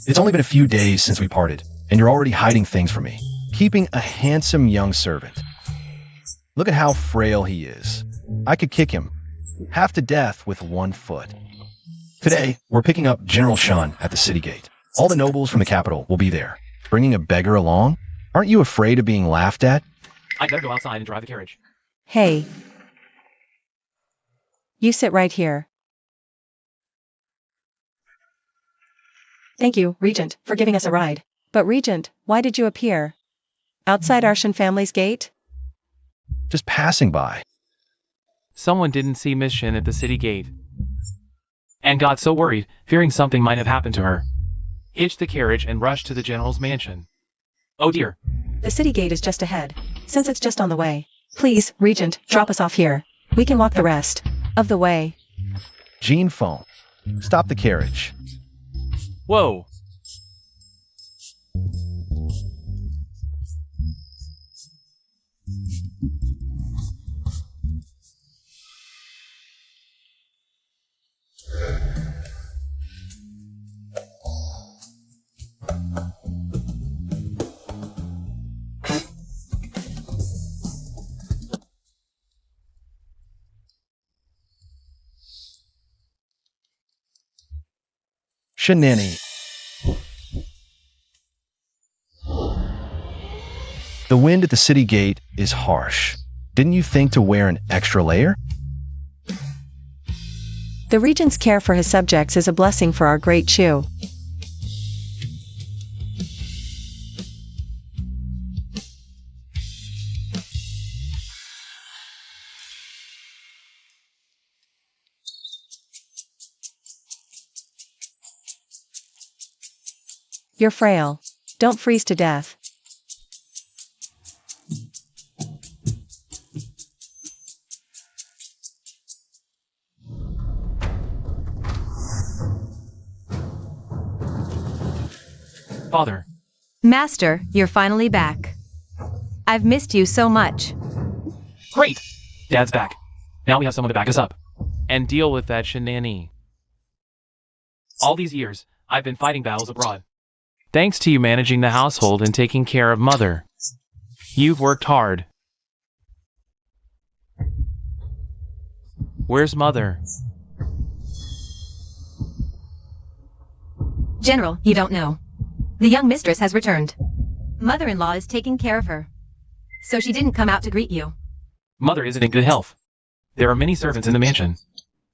It's only been a few days since we parted, and you're already hiding things from me. Keeping a handsome young servant. Look at how frail he is. I could kick him half to death with one foot. Today, we're picking up General Shun at the city gate. All the nobles from the capital will be there. Bringing a beggar along? Aren't you afraid of being laughed at? I'd better go outside and drive the carriage. Hey. You sit right here. Thank you, Regent, for giving us a ride. But Regent, why did you appear outside our Shen family's gate? Just passing by. Someone didn't see Miss Shen at the city gate and got so worried, fearing something might have happened to her. Hitched the carriage and rushed to the general's mansion. Oh dear. The city gate is just ahead. Since it's just on the way, please, Regent, drop us off here. We can walk the rest of the way. Jean phone. Stop the carriage. Whoa. Shenanny. The wind at the city gate is harsh. Didn't you think to wear an extra layer? The Regent's care for his subjects is a blessing for our great Chu. You're frail. Don't freeze to death. Father. Master, you're finally back. I've missed you so much. Great! Dad's back. Now we have someone to back us up. And deal with that shenanigans. All these years, I've been fighting battles abroad. Thanks to you managing the household and taking care of Mother. You've worked hard. Where's Mother? General, you don't know. The young mistress has returned. Mother-in-law is taking care of her. So she didn't come out to greet you. Mother isn't in good health. There are many servants in the mansion.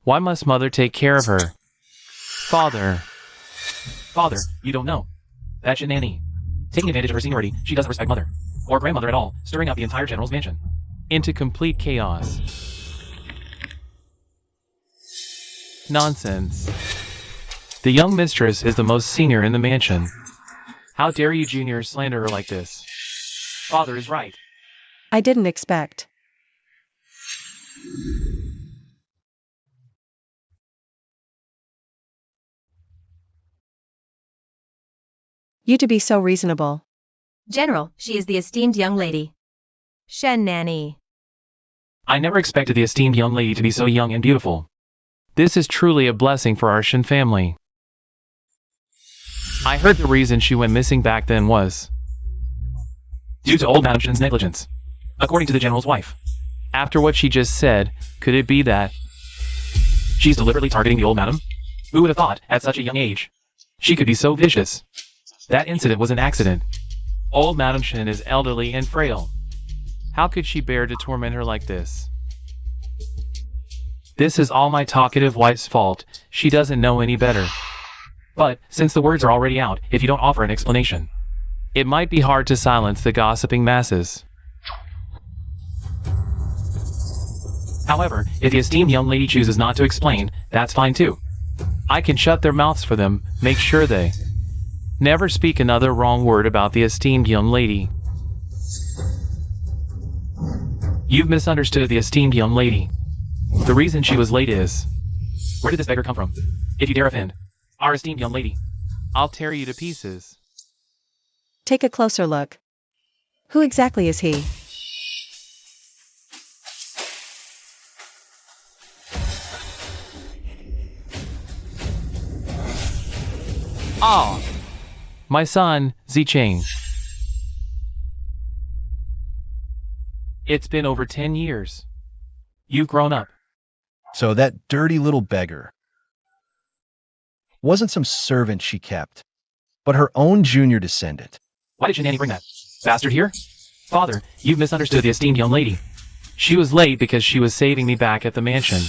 Why must Mother take care of her? Father. Father, you don't know. That shenanny. Taking advantage of her seniority, she doesn't respect Mother. Or grandmother at all, stirring up the entire general's mansion. Into complete chaos. Nonsense. The young mistress is the most senior in the mansion. How dare you juniors slander her like this? Father is right. I didn't expect you to be so reasonable. General, she is the esteemed young lady. Shen Nanny. I never expected the esteemed young lady to be so young and beautiful. This is truly a blessing for our Shen family. I heard the reason she went missing back then was due to old Madam Shen's negligence, according to the general's wife. After what she just said, could it be that she's deliberately targeting the old madam? Who would have thought, at such a young age, she could be so vicious? That incident was an accident. Old Madam Shen is elderly and frail. How could she bear to torment her like this? This is all my talkative wife's fault. She doesn't know any better. But, since the words are already out, if you don't offer an explanation, it might be hard to silence the gossiping masses. However, if the esteemed young lady chooses not to explain, that's fine too. I can shut their mouths for them, make sure they never speak another wrong word about the esteemed young lady. You've misunderstood the esteemed young lady. The reason she was late is... Where did this beggar come from? If you dare offend our esteemed young lady, I'll tear you to pieces. Take a closer look. Who exactly is he? Ah! My son, Zicheng. It's been over 10 years. You've grown up. So that dirty little beggar wasn't some servant she kept, but her own junior descendant. Why did your nanny bring that bastard here? Father, you've misunderstood the esteemed young lady. She was late because she was saving me back at the mansion.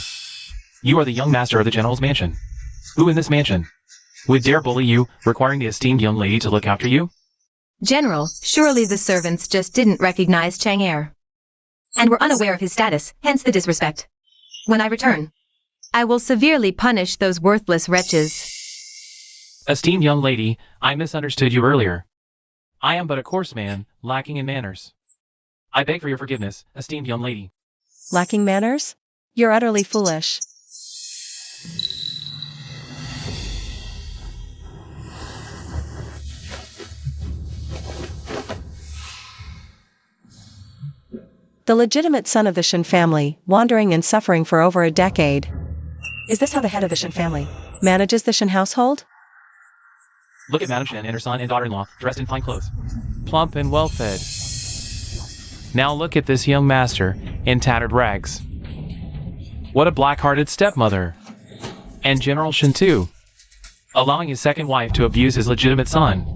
You are the young master of the general's mansion. Who in this mansion would dare bully you, requiring the esteemed young lady to look after you? General, surely the servants just didn't recognize Chang'er and were unaware of his status, hence the disrespect. When I return, I will severely punish those worthless wretches. Esteemed young lady, I misunderstood you earlier. I am but a coarse man, lacking in manners. I beg for your forgiveness, esteemed young lady. Lacking manners? You're utterly foolish. The legitimate son of the Shen family, wandering and suffering for over a decade. Is this how the head of the Shen family manages the Shen household? Look at Madame Shen and her son and daughter-in-law, dressed in fine clothes. Plump and well-fed. Now look at this young master, in tattered rags. What a black-hearted stepmother. And General Shen too, allowing his second wife to abuse his legitimate son.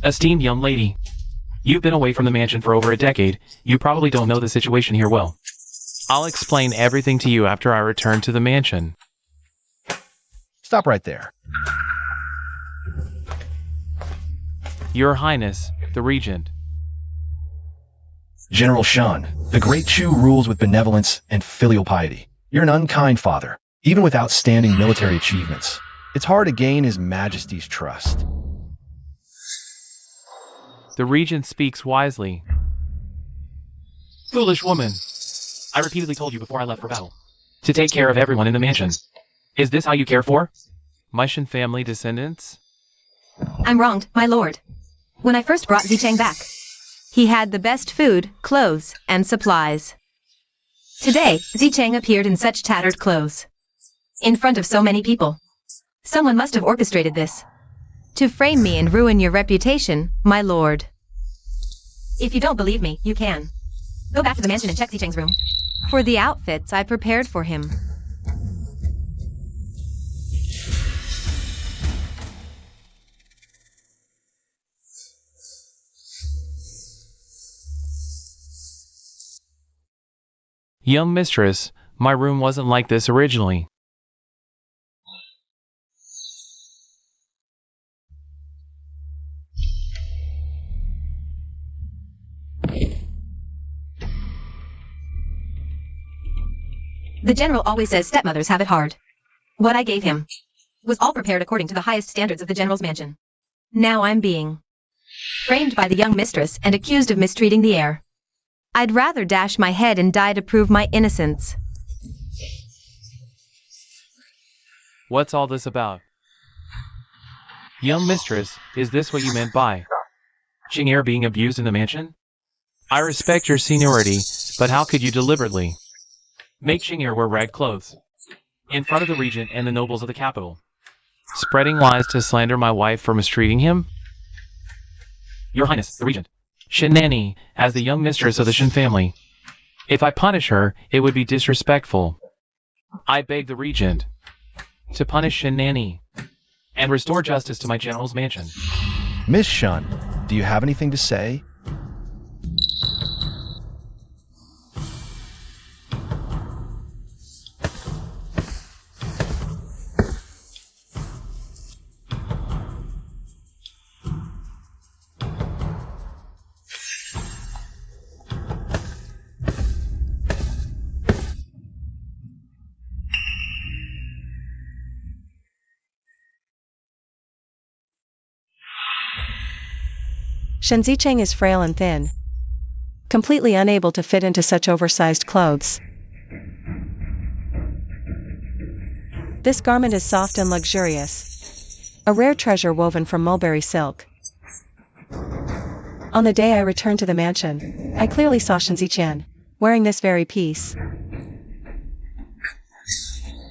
Esteemed young lady, you've been away from the mansion for over a decade. You probably don't know the situation here well. I'll explain everything to you after I return to the mansion. Stop right there. Your Highness, the Regent. General Shen, the Great Chu rules with benevolence and filial piety. You're an unkind father, even with outstanding military achievements. It's hard to gain His Majesty's trust. The Regent speaks wisely. Foolish woman. I repeatedly told you before I left for battle to take care of everyone in the mansion. Is this how you care for my Shen family descendants? I'm wronged, my lord. When I first brought Zicheng back, he had the best food, clothes, and supplies. Today, Zicheng appeared in such tattered clothes, in front of so many people. Someone must have orchestrated this to frame me and ruin your reputation, my lord. If you don't believe me, you can go back to the mansion and check Zicheng's room for the outfits I prepared for him. Young mistress, my room wasn't like this originally. The general always says stepmothers have it hard. What I gave him was all prepared according to the highest standards of the general's mansion. Now I'm being framed by the young mistress and accused of mistreating the heir. I'd rather dash my head and die to prove my innocence. What's all this about? Young mistress, is this what you meant by Chang'er being abused in the mansion? I respect your seniority, but how could you deliberately make Chang'er wear rag clothes in front of the regent and the nobles of the capital, spreading lies to slander my wife for mistreating him? Your Highness, the regent, Shen Nanny, as the young mistress of the Shen family. If I punish her, it would be disrespectful. I beg the regent to punish Shen Nanny and restore justice to my general's mansion. Miss Shen, do you have anything to say? Shen Zicheng is frail and thin, completely unable to fit into such oversized clothes. This garment is soft and luxurious, a rare treasure woven from mulberry silk. On the day I returned to the mansion, I clearly saw Shen Zicheng wearing this very piece.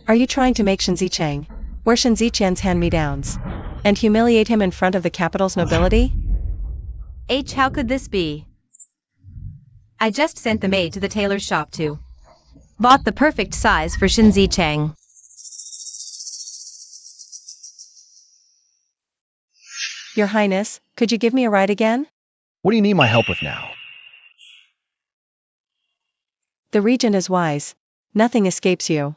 Are you trying to make Shen Zicheng wear Shen Zicheng's hand-me-downs and humiliate him in front of the capital's nobility? How could this be? I just sent the maid to the tailor's shop to bought the perfect size for Shen Zicheng. Your Highness, could you give me a ride again? What do you need my help with now? The regent is wise. Nothing escapes you.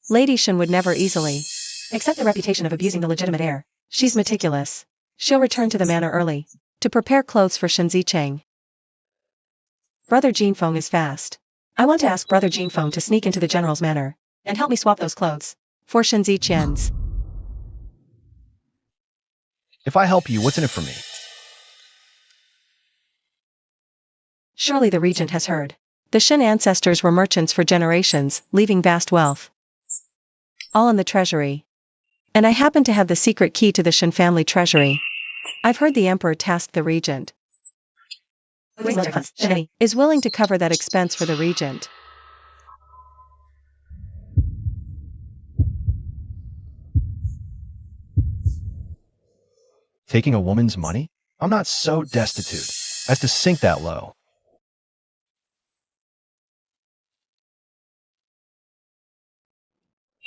Lady Shen would never easily accept the reputation of abusing the legitimate heir. She's meticulous. She'll return to the manor early to prepare clothes for Shen Zicheng. Brother Jinfeng is fast. I want to ask Brother Jinfeng to sneak into the general's manor and help me swap those clothes for Shen Zicheng's. If I help you, what's in it for me? Surely the regent has heard. The Shen ancestors were merchants for generations, leaving vast wealth. All in the treasury. And I happen to have the secret key to the Shen family treasury. I've heard the emperor tasked the regent is willing to cover that expense for the regent. Taking a woman's money? I'm not so destitute as to sink that low.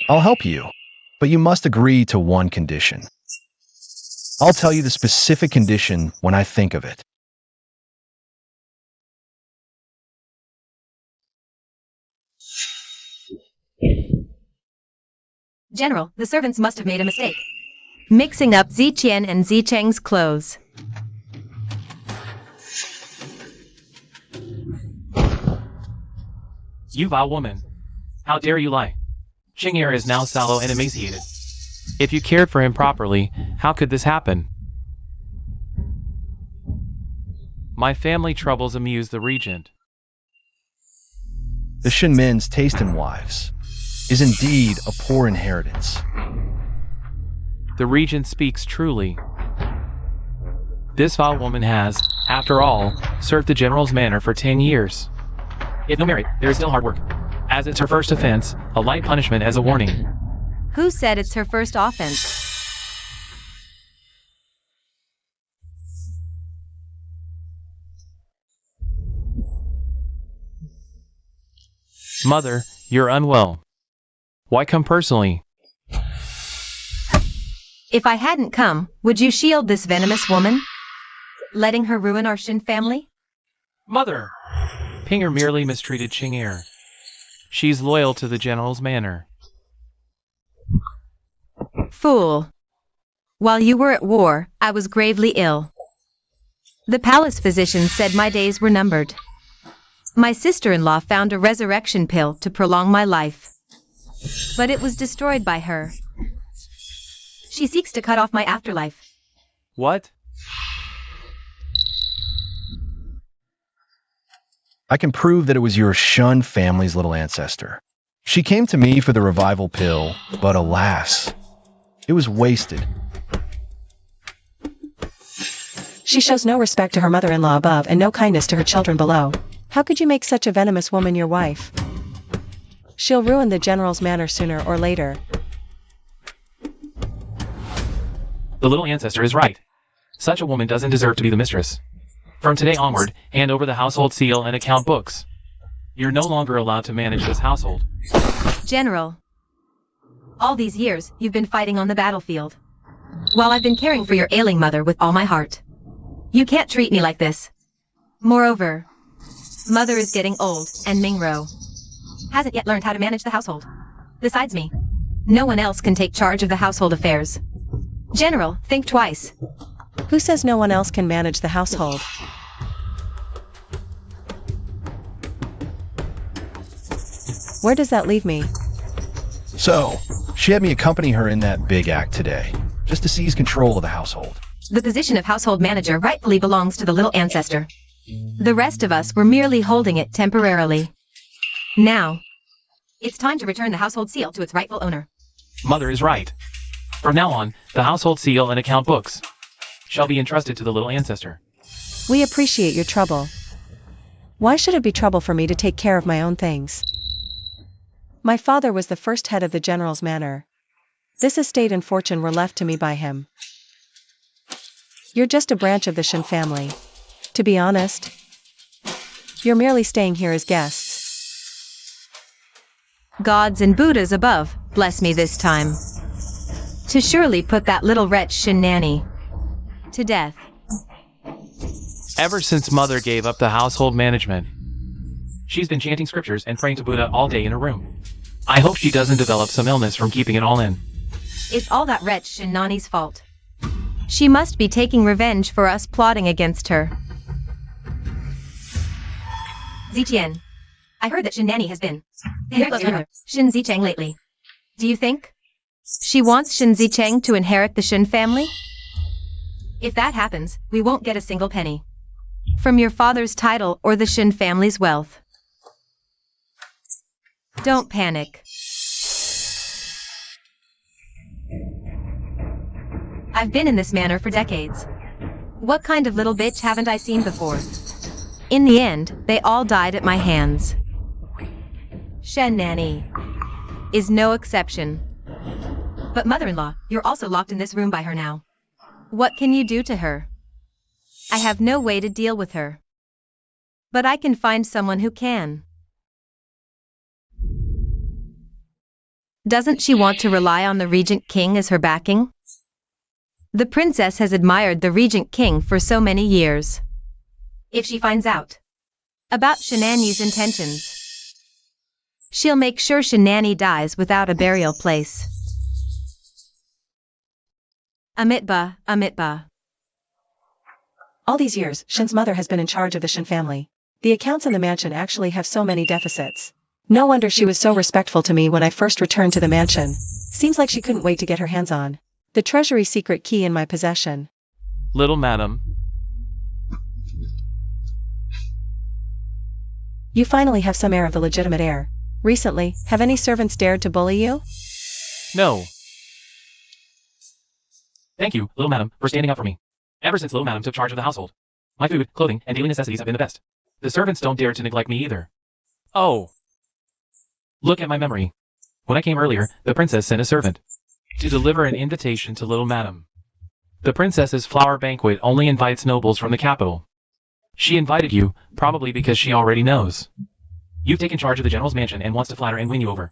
I'll help you, but you must agree to one condition. I'll tell you the specific condition when I think of it. General, the servants must have made a mistake, mixing up Zicheng and Zicheng's clothes. You vile woman. How dare you lie? Ching'er is now sallow and emaciated. If you cared for him properly, how could this happen? My family troubles amuse the regent. The Shen men's taste in wives is indeed a poor inheritance. The regent speaks truly. This vile woman has, after all, served the general's manor for 10 years. If no merit, there is still hard work. As it's her first offense, a light punishment as a warning. Who said it's her first offense? Mother, you're unwell. Why come personally? If I hadn't come, would you shield this venomous woman, letting her ruin our Shen family? Mother! Pinger merely mistreated Ching'er. She's loyal to the general's manor. Fool. While you were at war, I was gravely ill. The palace physician said my days were numbered. My sister-in-law found a resurrection pill to prolong my life, but it was destroyed by her. She seeks to cut off my afterlife. What? I can prove that it was your Shun family's little ancestor. She came to me for the revival pill, but alas, it was wasted. She shows no respect to her mother-in-law above and no kindness to her children below. How could you make such a venomous woman your wife? She'll ruin the general's manor sooner or later. The little ancestor is right. Such a woman doesn't deserve to be the mistress. From today onward, hand over the household seal and account books. You're no longer allowed to manage this household. General, all these years, you've been fighting on the battlefield, while I've been caring for your ailing mother with all my heart. You can't treat me like this. Moreover, Mother is getting old, and Mingro hasn't yet learned how to manage the household. Besides me, no one else can take charge of the household affairs. General, think twice. Who says no one else can manage the household? Where does that leave me? So, she had me accompany her in that big act today, just to seize control of the household. The position of household manager rightfully belongs to the little ancestor. The rest of us were merely holding it temporarily. Now, it's time to return the household seal to its rightful owner. Mother is right. From now on, the household seal and account books shall be entrusted to the little ancestor. We appreciate your trouble. Why should it be trouble for me to take care of my own things? My father was the first head of the general's manor. This estate and fortune were left to me by him. You're just a branch of the Shin family. To be honest, you're merely staying here as guests. Gods and Buddhas above, bless me this time. To surely put that little wretch Shin Nanny to death. Ever since Mother gave up the household management, she's been chanting scriptures and praying to Buddha all day in her room. I hope she doesn't develop some illness from keeping it all in. It's all that wretch Shin Nani's fault. She must be taking revenge for us plotting against her. Ziqian, I heard that Shin Nanny has been Shin Zicheng lately. Do you think she wants Shin Zicheng to inherit the Shin family? If that happens, we won't get a single penny from your father's title or the Shin family's wealth. Don't panic. I've been in this manor for decades. What kind of little bitch haven't I seen before? In the end, they all died at my hands. Shen Nanny is no exception. But mother-in-law, you're also locked in this room by her now. What can you do to her? I have no way to deal with her. But I can find someone who can. Doesn't she want to rely on the Regent King as her backing? The princess has admired the Regent King for so many years. If she finds out about Shinani's intentions, she'll make sure Shinani dies without a burial place. Amitba, Amitba. All these years, Shin's mother has been in charge of the Shin family. The accounts in the mansion actually have so many deficits. No wonder she was so respectful to me when I first returned to the mansion. Seems like she couldn't wait to get her hands on the treasury secret key in my possession. Little madam. You finally have some air of the legitimate heir. Recently, have any servants dared to bully you? No. Thank you, little madam, for standing up for me. Ever since little madam took charge of the household, my food, clothing, and daily necessities have been the best. The servants don't dare to neglect me either. Oh. Look at my memory. When I came earlier, the princess sent a servant to deliver an invitation to little madam. The princess's flower banquet only invites nobles from the capital. She invited you, probably because she already knows you've taken charge of the general's mansion and wants to flatter and win you over.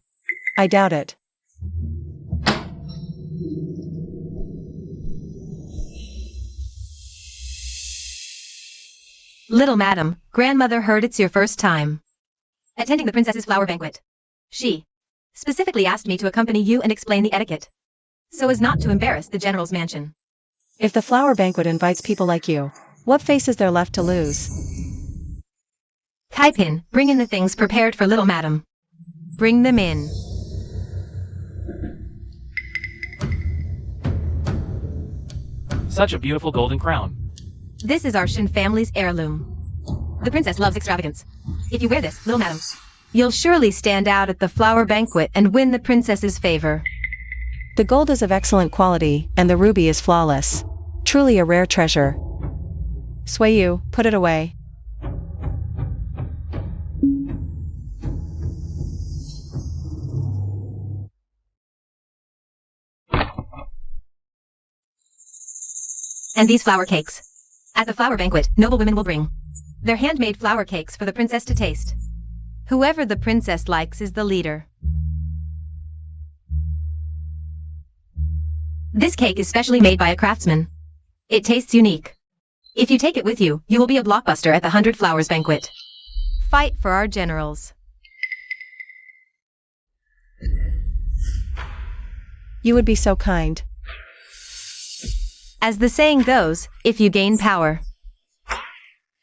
I doubt it. Little madam, grandmother heard it's your first time attending the princess's flower banquet. She specifically asked me to accompany you and explain the etiquette, so as not to embarrass the general's mansion. If the flower banquet invites people like you, what face is there left to lose? Kaipin, bring in the things prepared for little madam. Bring them in. Such a beautiful golden crown. This is our Shin family's heirloom. The princess loves extravagance. If you wear this, little madam, you'll surely stand out at the flower banquet and win the princess's favor. The gold is of excellent quality, and the ruby is flawless. Truly a rare treasure. Sway you, put it away. And these flower cakes. At the flower banquet, noble women will bring their handmade flower cakes for the princess to taste. Whoever the princess likes is the leader. This cake is specially made by a craftsman. It tastes unique. If you take it with you, you will be a blockbuster at the 100 Flowers banquet. Fight for our generals. You would be so kind. As the saying goes, if you gain power,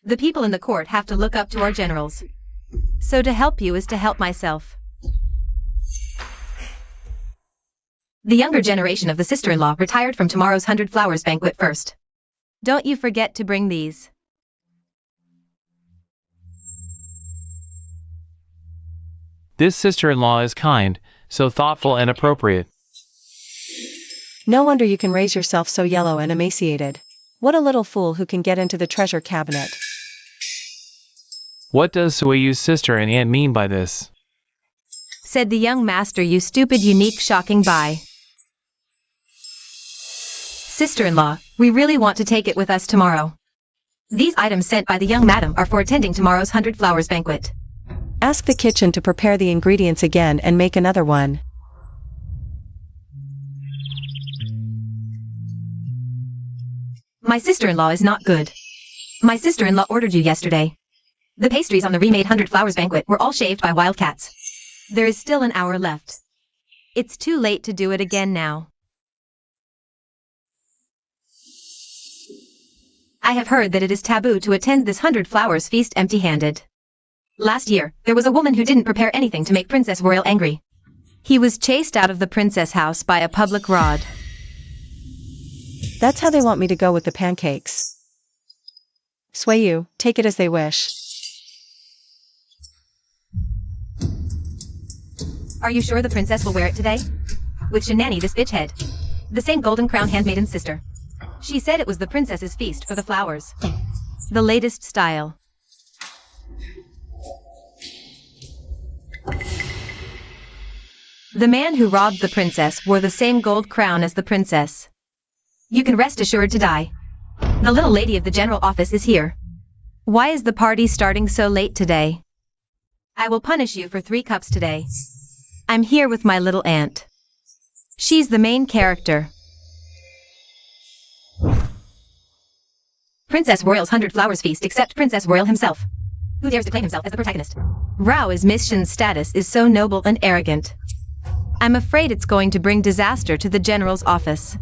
the people in the court have to look up to our generals. So to help you is to help myself. The younger generation of the sister-in-law retired from tomorrow's 100 Flowers banquet first. Don't you forget to bring these. This sister-in-law is kind, so thoughtful and appropriate. No wonder you can raise yourself so yellow and emaciated. What a little fool who can get into the treasure cabinet. What does Sueyu's sister and aunt mean by this? Said the young master, you stupid, unique, shocking bye. Sister-in-law, we really want to take it with us tomorrow. These items sent by the young madam are for attending tomorrow's 100 Flowers banquet. Ask the kitchen to prepare the ingredients again and make another one. My sister-in-law is not good. My sister-in-law ordered you yesterday. The pastries on the remade 100 Flowers banquet were all shaved by wild cats. There is still an hour left. It's too late to do it again now. I have heard that it is taboo to attend this 100 Flowers feast empty-handed. Last year, there was a woman who didn't prepare anything to make Princess Royal angry. He was chased out of the princess house by a public rod. That's how they want me to go with the pancakes. Sueyu, take it as they wish. Are you sure the princess will wear it today? With Shinani, this bitch head. The same golden crown handmaiden's sister. She said it was the princess's feast for the flowers. The latest style. The man who robbed the princess wore the same gold crown as the princess. You can rest assured to die. The little lady of the general office is here. Why is the party starting so late today? I will punish you for 3 cups today. I'm here with my little aunt. She's the main character. Princess Royal's 100 Flowers feast except Princess Royal himself. Who dares to claim himself as the protagonist? Rao's mission status is so noble and arrogant. I'm afraid it's going to bring disaster to the general's office.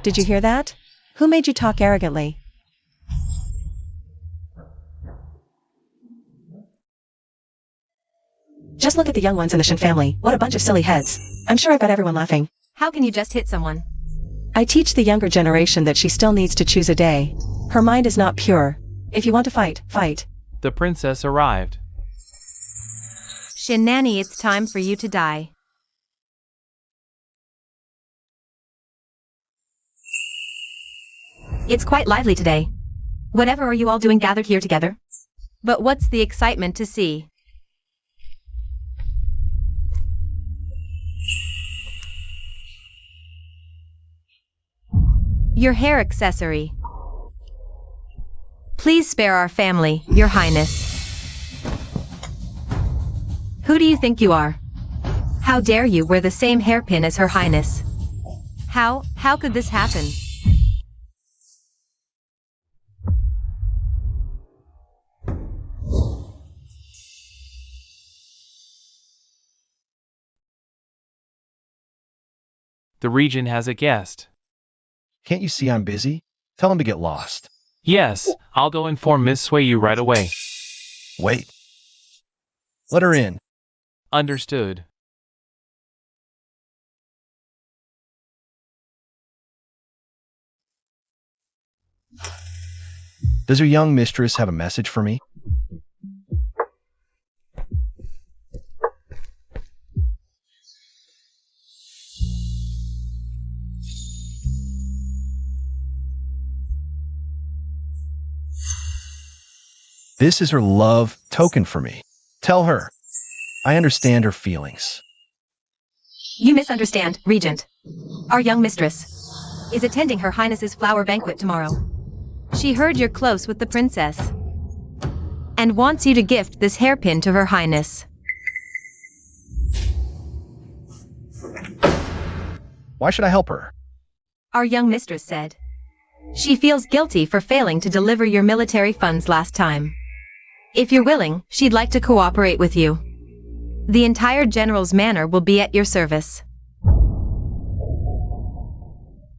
Did you hear that? Who made you talk arrogantly? Just look at the young ones in the Shin family. What a bunch of silly heads. I'm sure I've got everyone laughing. How can you just hit someone? I teach the younger generation that she still needs to choose a day. Her mind is not pure. If you want to fight, fight. The princess arrived. Shinani, it's time for you to die. It's quite lively today. Whatever are you all doing gathered here together? But what's the excitement to see? Your hair accessory. Please spare our family, Your Highness. Who do you think you are? How dare you wear the same hairpin as Her Highness? How could this happen? The region has a guest. Can't you see I'm busy? Tell him to get lost. Yes, I'll go inform Miss Sueyu right away. Wait. Let her in. Understood. Does your young mistress have a message for me? This is her love token for me. Tell her. I understand her feelings. You misunderstand, Regent. Our young mistress is attending Her Highness's flower banquet tomorrow. She heard you're close with the princess and wants you to gift this hairpin to Her Highness. Why should I help her? Our young mistress said she feels guilty for failing to deliver your military funds last time. If you're willing, she'd like to cooperate with you. The entire general's manor will be at your service.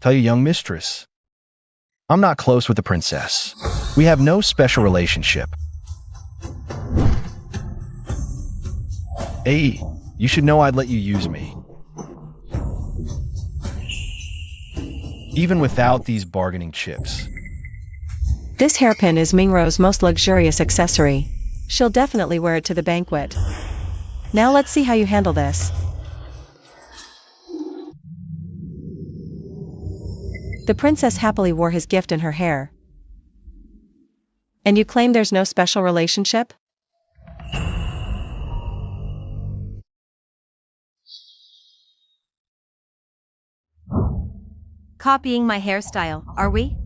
Tell your young mistress. I'm not close with the princess. We have no special relationship. Hey, You should know I'd let you use me. Even without these bargaining chips. This hairpin is Mingro's most luxurious accessory. She'll definitely wear it to the banquet. Now let's see how you handle this. The princess happily wore his gift in her hair. And you claim there's no special relationship? Copying my hairstyle, are we?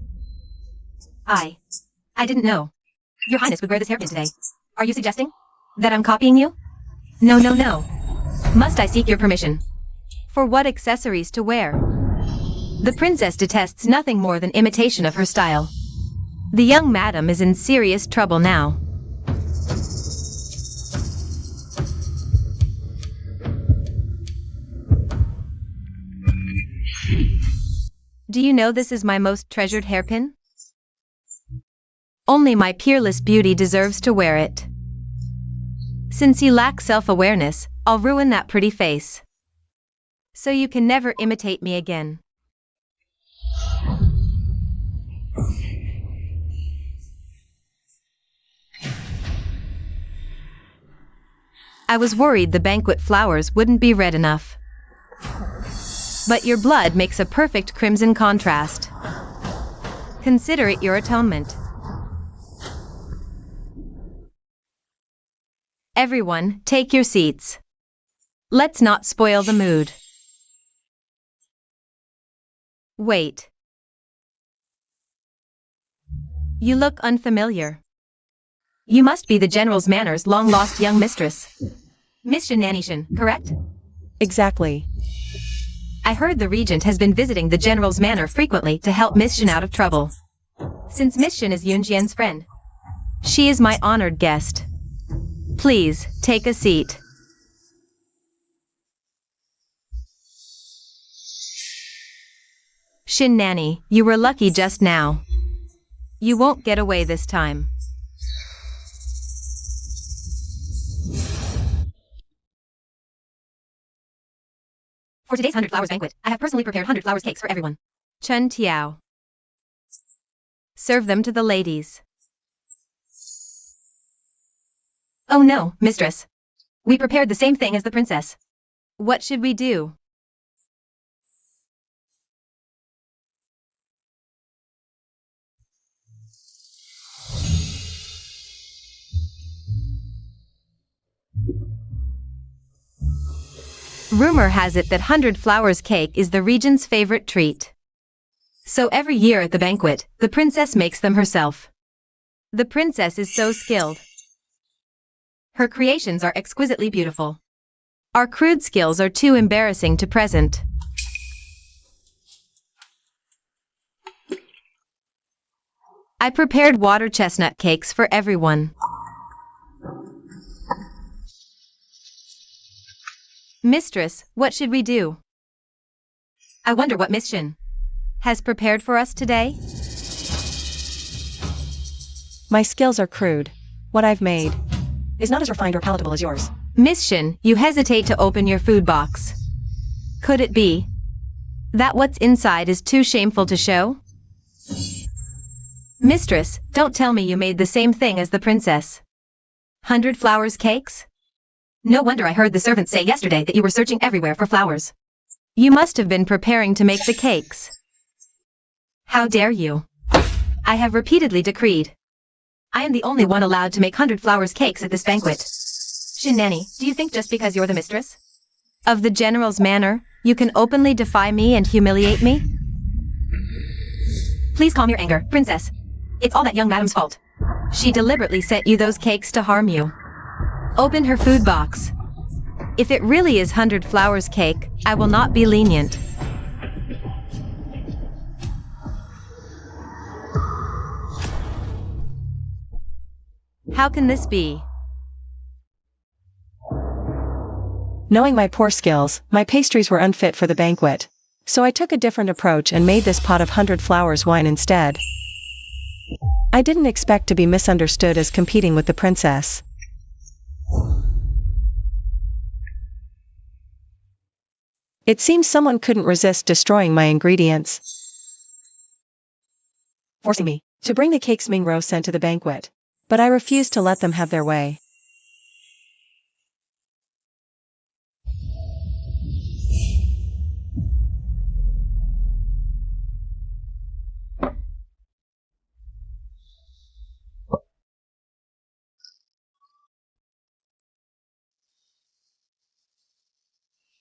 I didn't know. Your Highness would wear this hairpin today. Are you suggesting that I'm copying you? No, no, no. Must I seek your permission? For what accessories to wear? The princess detests nothing more than imitation of her style. The young madam is in serious trouble now. Do you know this is my most treasured hairpin? Only my peerless beauty deserves to wear it. Since you lack self-awareness, I'll ruin that pretty face. So you can never imitate me again. I was worried the banquet flowers wouldn't be red enough. But your blood makes a perfect crimson contrast. Consider it your atonement. Everyone, take your seats. Let's not spoil the mood. Wait. You look unfamiliar. You must be the General's Manor's long-lost young mistress. Miss Shin, correct? Exactly. I heard the Regent has been visiting the General's Manor frequently to help Miss Shin out of trouble. Since Miss Shin is Yunjian's friend, she is my honored guest. Please, take a seat. Shin Nanny, you were lucky just now. You won't get away this time. For today's 100 Flowers banquet, I have personally prepared 100 Flowers cakes for everyone. Chun Tiao. Serve them to the ladies. Oh no, mistress. We prepared the same thing as the princess. What should we do? Rumor has it that 100 Flowers cake is the regent's favorite treat. So every year at the banquet, the princess makes them herself. The princess is so skilled. Her creations are exquisitely beautiful. Our crude skills are too embarrassing to present. I prepared water chestnut cakes for everyone. Mistress, what should we do? I wonder what Miss Shin has prepared for us today? My skills are crude. What I've made is not as refined or palatable as yours. Miss Shin, you hesitate to open your food box. Could it be that what's inside is too shameful to show? Mistress, don't tell me you made the same thing as the princess. 100 Flowers cakes? No wonder I heard the servants say yesterday that you were searching everywhere for flowers. You must have been preparing to make the cakes. How dare you? I have repeatedly decreed. I am the only one allowed to make 100 Flowers cakes at this banquet. Shin Nanny, do you think just because you're the mistress of the General's Manor, you can openly defy me and humiliate me? Please calm your anger, princess. It's all that young madam's fault. She deliberately sent you those cakes to harm you. Open her food box. If it really is 100 Flowers cake, I will not be lenient. How can this be? Knowing my poor skills, my pastries were unfit for the banquet. So I took a different approach and made this pot of 100 Flowers wine instead. I didn't expect to be misunderstood as competing with the princess. It seems someone couldn't resist destroying my ingredients, forcing me to bring the cakes Mingro sent to the banquet. But I refused to let them have their way.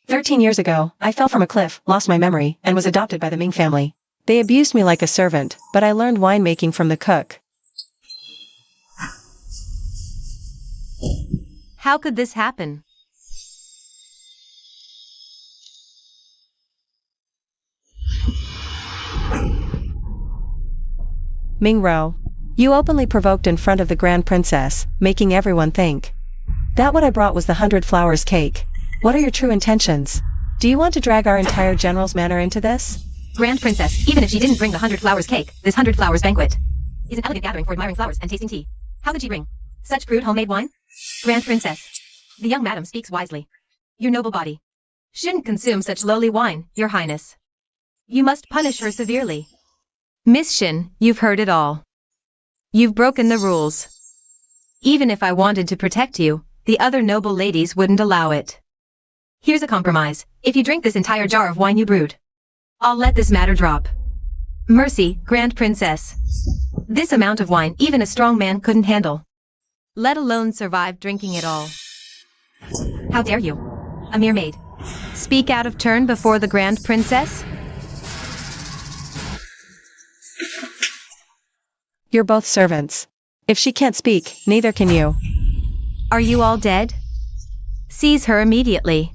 "13 years ago, I fell from a cliff, lost my memory, and was adopted by the Ming family. They abused me like a servant, but I learned winemaking from the cook. How could this happen? Mingro, you openly provoked in front of the Grand Princess, making everyone think that what I brought was the 100 flowers cake. What are your true intentions? Do you want to drag our entire general's manor into this?" Grand Princess, even if she didn't bring the 100 flowers cake, this 100 flowers banquet is an elegant gathering for admiring flowers and tasting tea. How could she bring such crude homemade wine? Grand Princess, the young madam speaks wisely. Your noble body shouldn't consume such lowly wine, Your Highness. You must punish her severely. Miss Shin, you've heard it all. You've broken the rules. Even if I wanted to protect you, the other noble ladies wouldn't allow it. Here's a compromise. If you drink this entire jar of wine you brewed, I'll let this matter drop. Mercy, Grand Princess. This amount of wine even a strong man couldn't handle, let alone survive drinking it all. How dare you, a mere maid, speak out of turn before the Grand Princess? You're both servants. If she can't speak, neither can you. Are you all dead? Seize her immediately.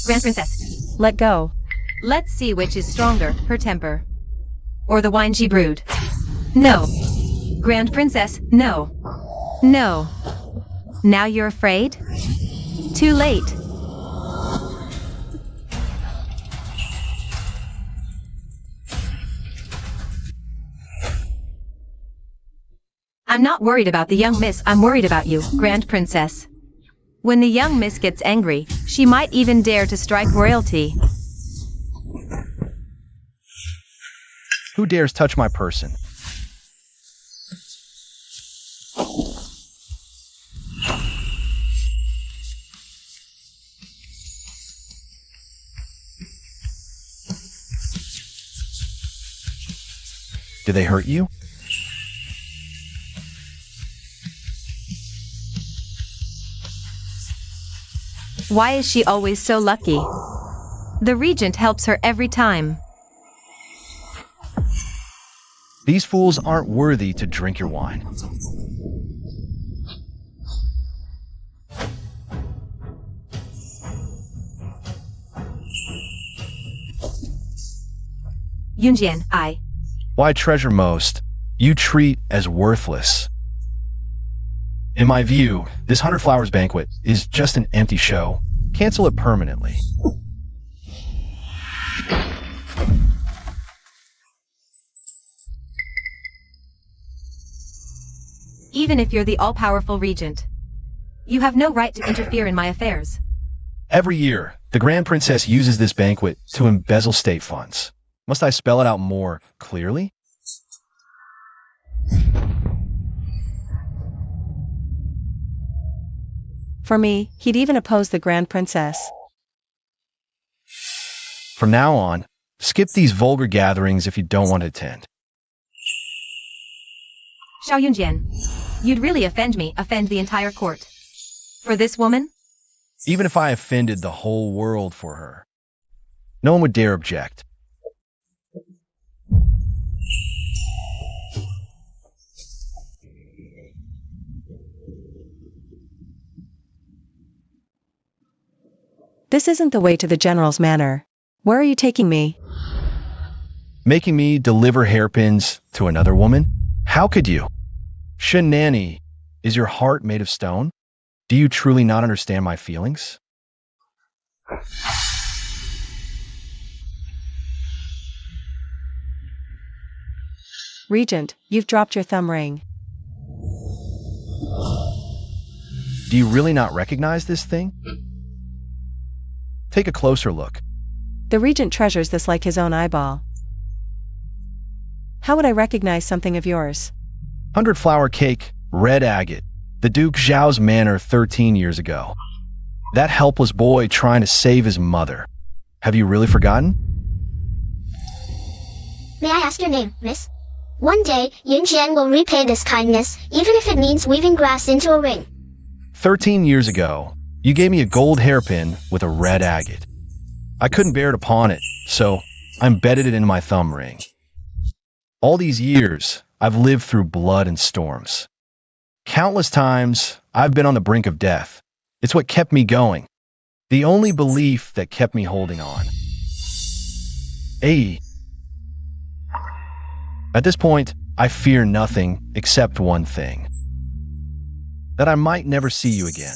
Grand Princess, Let go. let's see which is stronger, her temper or the wine she brewed. No. Grand Princess, no. No. Now you're afraid? Too late. I'm not worried about the young miss, I'm worried about you, Grand Princess. When the young miss gets angry, she might even dare to strike royalty. Who dares touch my person? Did they hurt you? Why is she always so lucky? The regent helps her every time. These fools aren't worthy to drink your wine. Yunjian, I. Why treasure most, you treat as worthless. In my view, this 100 flowers banquet is just an empty show. Cancel it permanently. Even if you're the all-powerful regent, you have no right to interfere in my affairs. Every year, the Grand Princess uses this banquet to embezzle state funds. Must I spell it out more clearly? For me, he'd even oppose the Grand Princess. From now on, skip these vulgar gatherings if you don't want to attend. Xiao Yunjian, you'd really offend me, offend the entire court. For this woman? Even if I offended the whole world for her, no one would dare object. This isn't the way to the general's manor. Where are you taking me? Making me deliver hairpins to another woman? How could you? Shinani, is your heart made of stone? Do you truly not understand my feelings? Regent, you've dropped your thumb ring. Do you really not recognize this thing? Take a closer look. The regent treasures this like his own eyeball. How would I recognize something of yours? 100-flower cake, red agate. The Duke Zhao's manor 13 years ago. That helpless boy trying to save his mother. Have you really forgotten? May I ask your name, miss? One day, Yun Jian will repay this kindness, even if it means weaving grass into a ring. 13 years ago, you gave me a gold hairpin with a red agate. I couldn't bear to pawn it, so I embedded it in my thumb ring. All these years, I've lived through blood and storms. Countless times, I've been on the brink of death. It's what kept me going. The only belief that kept me holding on. At this point, I fear nothing except one thing. That I might never see you again.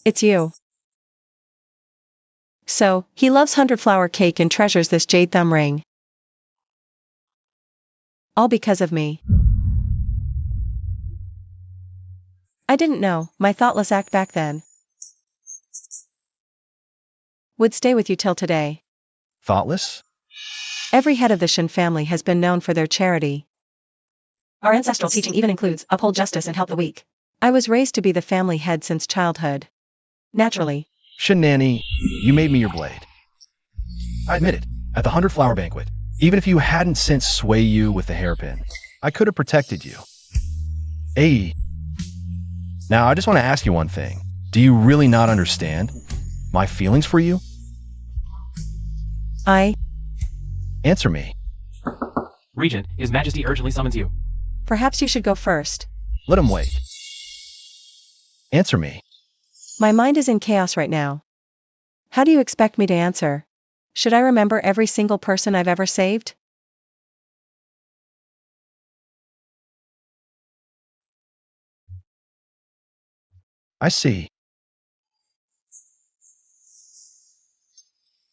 It's you. So, he loves 100-flower cake and treasures this jade thumb ring. All because of me. I didn't know, my thoughtless act back then would stay with you till today. Thoughtless? Every head of the Shen family has been known for their charity. Our ancestral teaching even includes uphold justice and help the weak. I was raised to be the family head since childhood. Naturally. Shen Nanny, you made me your blade. I admit it, at the 100-flower banquet. Even if you hadn't sent Sway Yu with the hairpin, I could have protected you. Now I just want to ask you one thing. Do you really not understand my feelings for you? Answer me. Regent, His Majesty urgently summons you. Perhaps you should go first. Let him wait. Answer me. My mind is in chaos right now. How do you expect me to answer? Should I remember every single person I've ever saved? I see.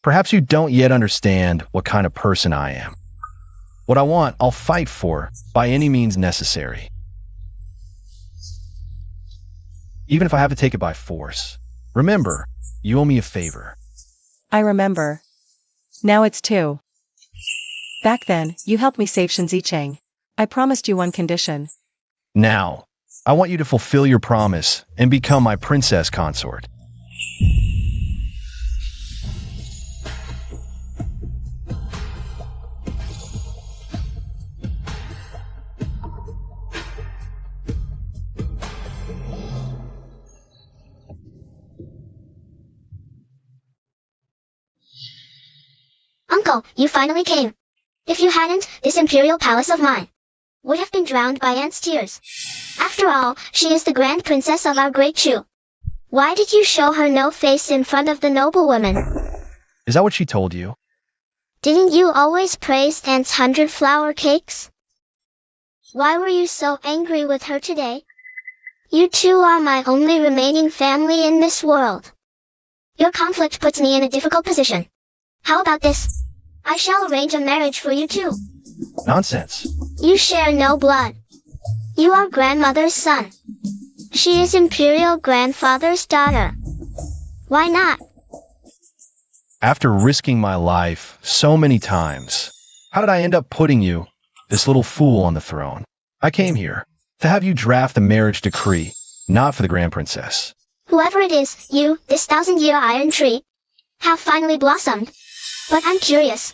Perhaps you don't yet understand what kind of person I am. What I want, I'll fight for, by any means necessary. Even if I have to take it by force. Remember, you owe me a favor. I remember. Now it's 2. Back then, you helped me save Shen Zicheng. I promised you one condition. Now, I want you to fulfill your promise and become my princess consort. Uncle, you finally came. If you hadn't, this imperial palace of mine would have been drowned by Aunt's tears. After all, she is the grand princess of our great Chu. Why did you show her no face in front of the noblewoman? Is that what she told you? Didn't you always praise Aunt's 100-flower cakes? Why were you so angry with her today? You two are my only remaining family in this world. Your conflict puts me in a difficult position. How about this? I shall arrange a marriage for you two. Nonsense. You share no blood. You are grandmother's son. She is imperial grandfather's daughter. Why not? After risking my life so many times, how did I end up putting you, this little fool, on the throne? I came here to have you draft the marriage decree, not for the grand princess. Whoever it is, you, this 1,000-year iron tree, have finally blossomed. But I'm curious.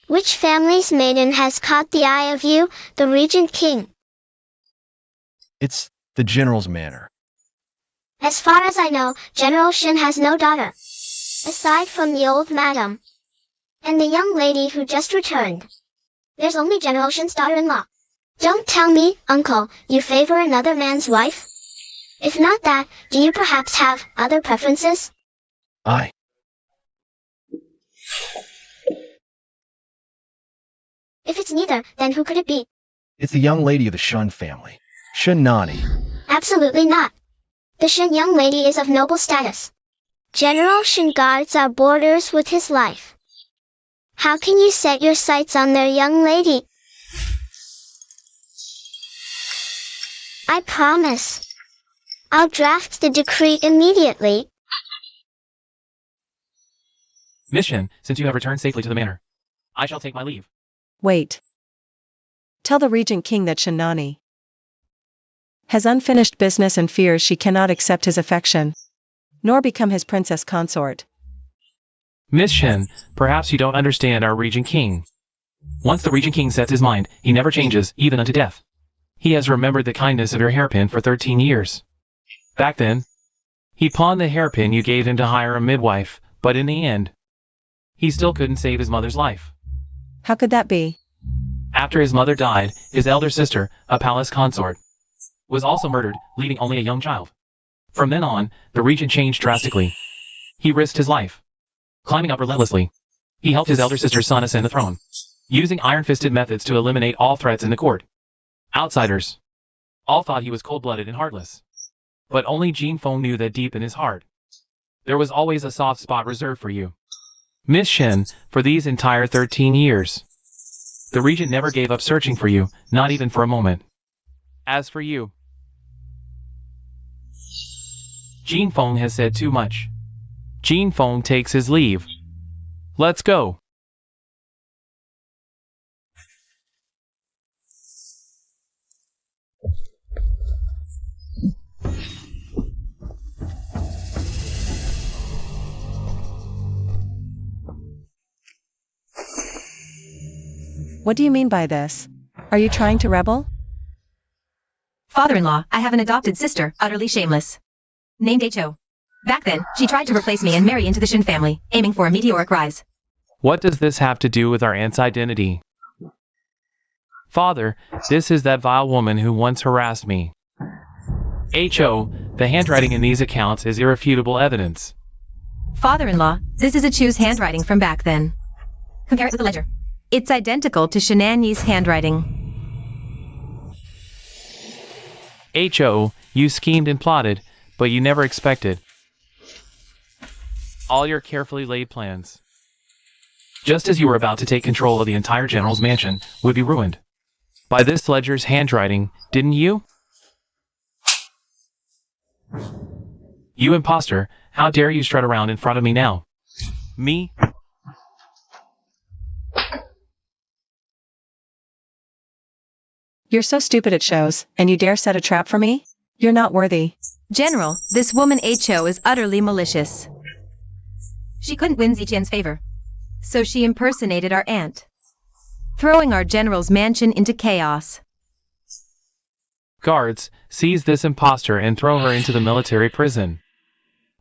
Which family's maiden has caught the eye of you, the regent king? It's the general's manor. As far as I know, General Shen has no daughter. Aside from the old madam. And the young lady who just returned. There's only General Shen's daughter-in-law. Don't tell me, uncle, you favor another man's wife? If not that, do you perhaps have other preferences? If it's neither, then who could it be? It's the young lady of the Shun family. Shen Nani. Absolutely not. The Shen young lady is of noble status. General Shen guards our borders with his life. How can you set your sights on their young lady? I promise. I'll draft the decree immediately. Miss Shin, since you have returned safely to the manor, I shall take my leave. Wait. Tell the Regent King that Shinani has unfinished business and fears she cannot accept his affection, nor become his princess consort. Miss Shin, perhaps you don't understand our Regent King. Once the Regent King sets his mind, he never changes, even unto death. He has remembered the kindness of your hairpin for 13 years. Back then, he pawned the hairpin you gave him to hire a midwife, but in the end, he still couldn't save his mother's life. How could that be? After his mother died, his elder sister, a palace consort, was also murdered, leaving only a young child. From then on, the regent changed drastically. He risked his life, climbing up relentlessly. He helped his elder sister's son ascend the throne, using iron-fisted methods to eliminate all threats in the court. Outsiders all thought he was cold-blooded and heartless. But only Jin Feng knew that deep in his heart, there was always a soft spot reserved for you. Miss Shin, for these entire 13 years, the regent never gave up searching for you, not even for a moment. As for you, Jin Feng has said too much. Jin Feng takes his leave. Let's go. What do you mean by this? Are you trying to rebel? Father-in-law, I have an adopted sister, utterly shameless, named Ho. Back then, she tried to replace me and marry into the Shin family, aiming for a meteoric rise. What does this have to do with our aunt's identity? Father, this is that vile woman who once harassed me. Ho, the handwriting in these accounts is irrefutable evidence. Father-in-law, this is a Chu's handwriting from back then. Compare it with the ledger. It's identical to Shinanyi's handwriting. Ho, you schemed and plotted, but you never expected all your carefully laid plans, just as you were about to take control of the entire general's mansion, would be ruined by this ledger's handwriting, didn't you? You imposter, how dare you strut around in front of me now? Me? You're so stupid it shows, and you dare set a trap for me? You're not worthy. General, this woman Ho is utterly malicious. She couldn't win Ziqian's favor, so she impersonated our aunt, throwing our general's mansion into chaos. Guards, seize this imposter and throw her into the military prison,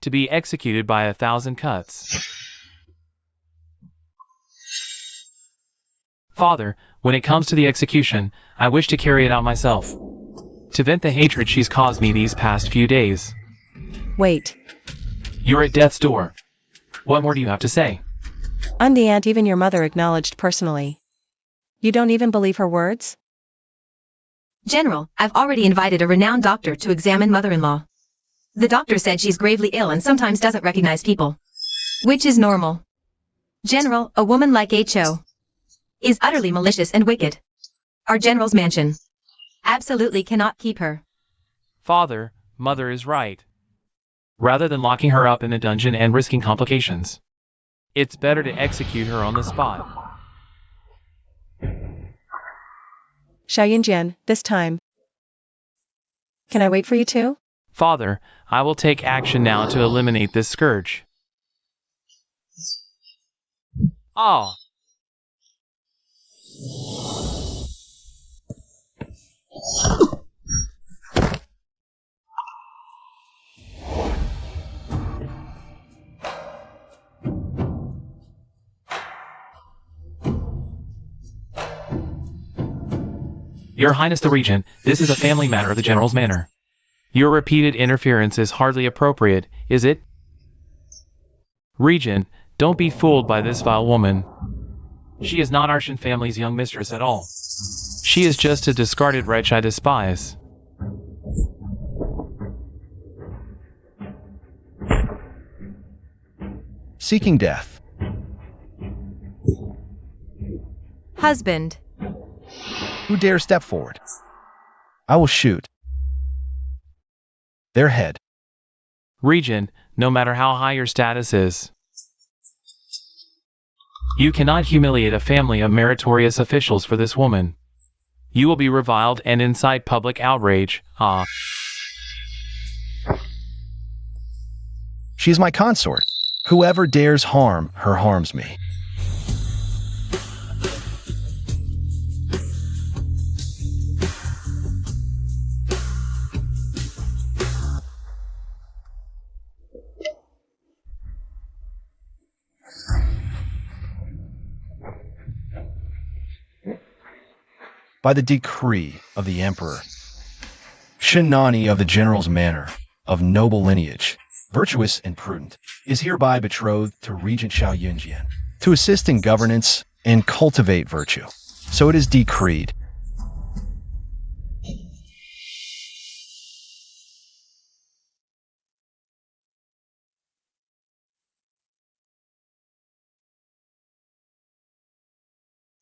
to be executed by 1,000 cuts. Father, when it comes to the execution, I wish to carry it out myself, to vent the hatred she's caused me these past few days. Wait. You're at death's door. What more do you have to say? I'm the aunt even your mother acknowledged personally. You don't even believe her words? General, I've already invited a renowned doctor to examine mother-in-law. The doctor said she's gravely ill and sometimes doesn't recognize people, which is normal. General, a woman like Ho is utterly malicious and wicked. Our general's mansion absolutely cannot keep her. Father, mother is right. Rather than locking her up in a dungeon and risking complications, it's better to execute her on the spot. Xiaoyinjian, this time. Can I wait for you too? Father, I will take action now to eliminate this scourge. Ah. Your Highness the Regent, this is a family matter of the General's manor. Your repeated interference is hardly appropriate, is it? Regent, don't be fooled by this vile woman. She is not our Shin family's young mistress at all. She is just a discarded wretch I despise. Seeking death. Husband. Who dare step forward? I will shoot their head. Regent, no matter how high your status is, You cannot humiliate a family of meritorious officials for this woman. You will be reviled and incite public outrage. She's my consort. Whoever dares harm her harms me. By the decree of the emperor, Shinani of the general's manor, of noble lineage, virtuous and prudent, is hereby betrothed to Regent Xiao Yunjian, to assist in governance and cultivate virtue. So it is decreed.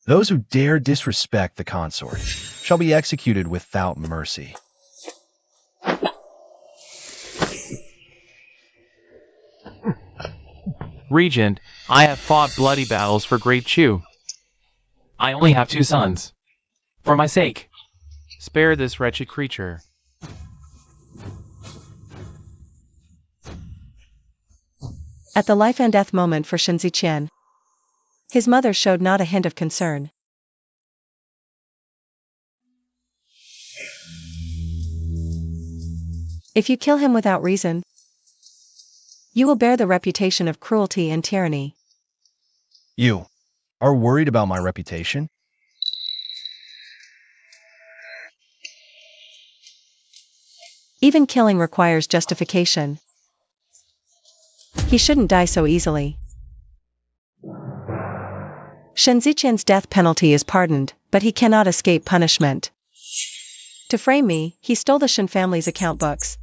Those who dare disrespect the consort shall be executed without mercy. Regent, I have fought bloody battles for Great Chu. I only have 2 sons. For my sake, spare this wretched creature. At the life and death moment for Shen Ziqian, his mother showed not a hint of concern. If you kill him without reason, you will bear the reputation of cruelty and tyranny. You are worried about my reputation? Even killing requires justification. He shouldn't die so easily. Shen Ziqian's death penalty is pardoned, but he cannot escape punishment. To frame me, he stole the Shen family's account books,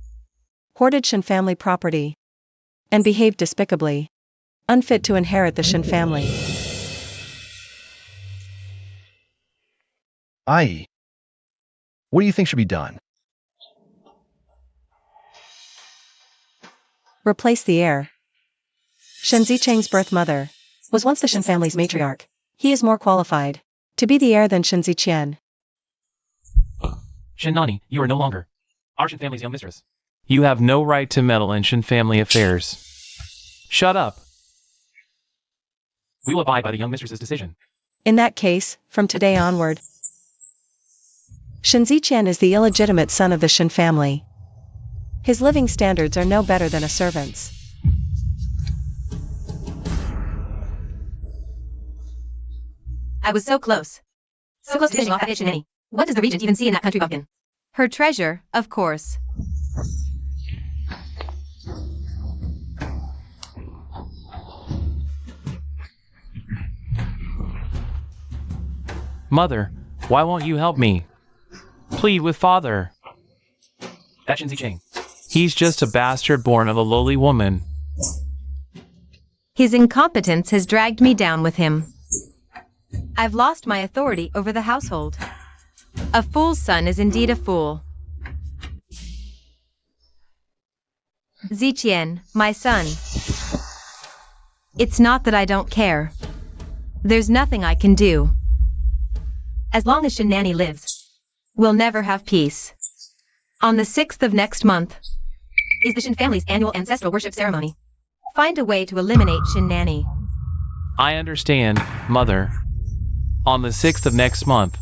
hoarded Shen family property, and behaved despicably, unfit to inherit the Shen family. I.e., what do you think should be done? Replace the heir. Shen Ziqiang's birth mother was once the Shen family's matriarch. He is more qualified to be the heir than Shen Ziqian. Shinani, you are no longer our Shen family's young mistress. You have no right to meddle in Shen family affairs. Shut up. We will abide by the young mistress's decision. In that case, from today onward, Shen Ziqian is the illegitimate son of the Shen family. His living standards are no better than a servant's. I was so close. So close to finishing off that Shinani. What does the regent even see in that country bumpkin? Her treasure, of course. Mother, why won't you help me? Plead with father. That's Shen Ziqiang. He's just a bastard born of a lowly woman. His incompetence has dragged me down with him. I've lost my authority over the household. A fool's son is indeed a fool. Ziqian, my son. It's not that I don't care. There's nothing I can do. As long as Shinani lives, we'll never have peace. On the 6th of next month is the Shen family's annual ancestral worship ceremony. Find a way to eliminate Shinani. I understand, Mother. On the 6th of next month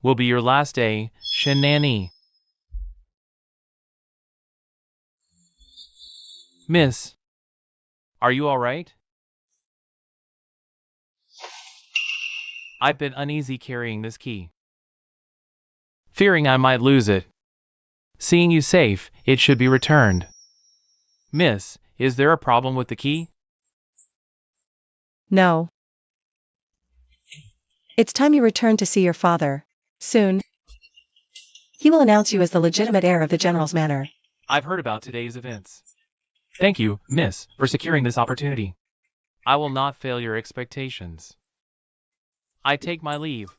will be your last day, Shinani. Miss, are you all right? I've been uneasy carrying this key, fearing I might lose it. Seeing you safe, it should be returned. Miss, is there a problem with the key? No. It's time you return to see your father. Soon. He will announce you as the legitimate heir of the general's manor. I've heard about today's events. Thank you, Miss, for securing this opportunity. I will not fail your expectations. I take my leave.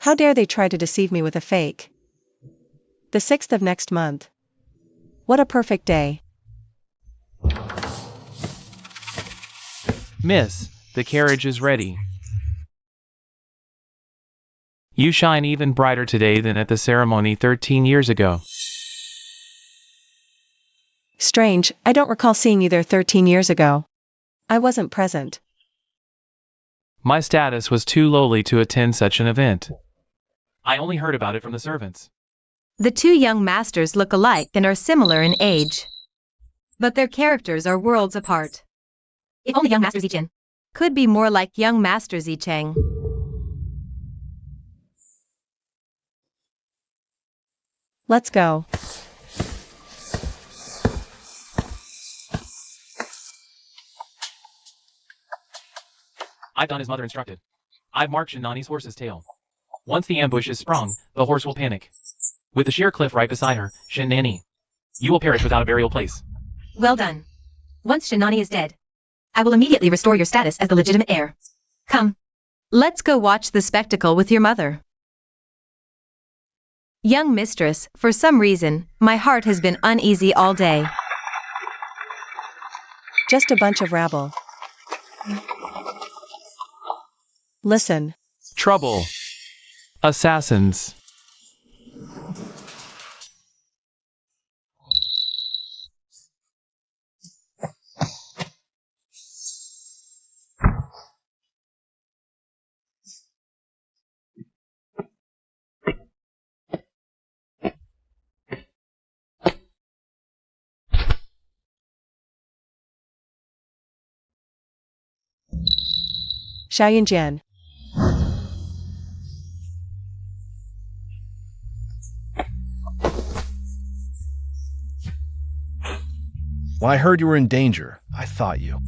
How dare they try to deceive me with a fake? The 6th of next month. What a perfect day. Miss, the carriage is ready. You shine even brighter today than at the ceremony 13 years ago. Strange, I don't recall seeing you there 13 years ago. I wasn't present. My status was too lowly to attend such an event. I only heard about it from the servants. The two young masters look alike and are similar in age. But their characters are worlds apart. If only young Master Zichen could be more like young Master Zicheng. Let's go. I've done as mother instructed. I've marked Shinani's horse's tail. Once the ambush is sprung, the horse will panic. With the sheer cliff right beside her, Shinani, you will perish without a burial place. Well done. Once Shinani is dead, I will immediately restore your status as the legitimate heir. Come. Let's go watch the spectacle with your mother. Young mistress, for some reason, my heart has been uneasy all day. Just a bunch of rabble. Listen. Trouble. Assassins. Xiaoyunjian. When I heard you were in danger, I thought you.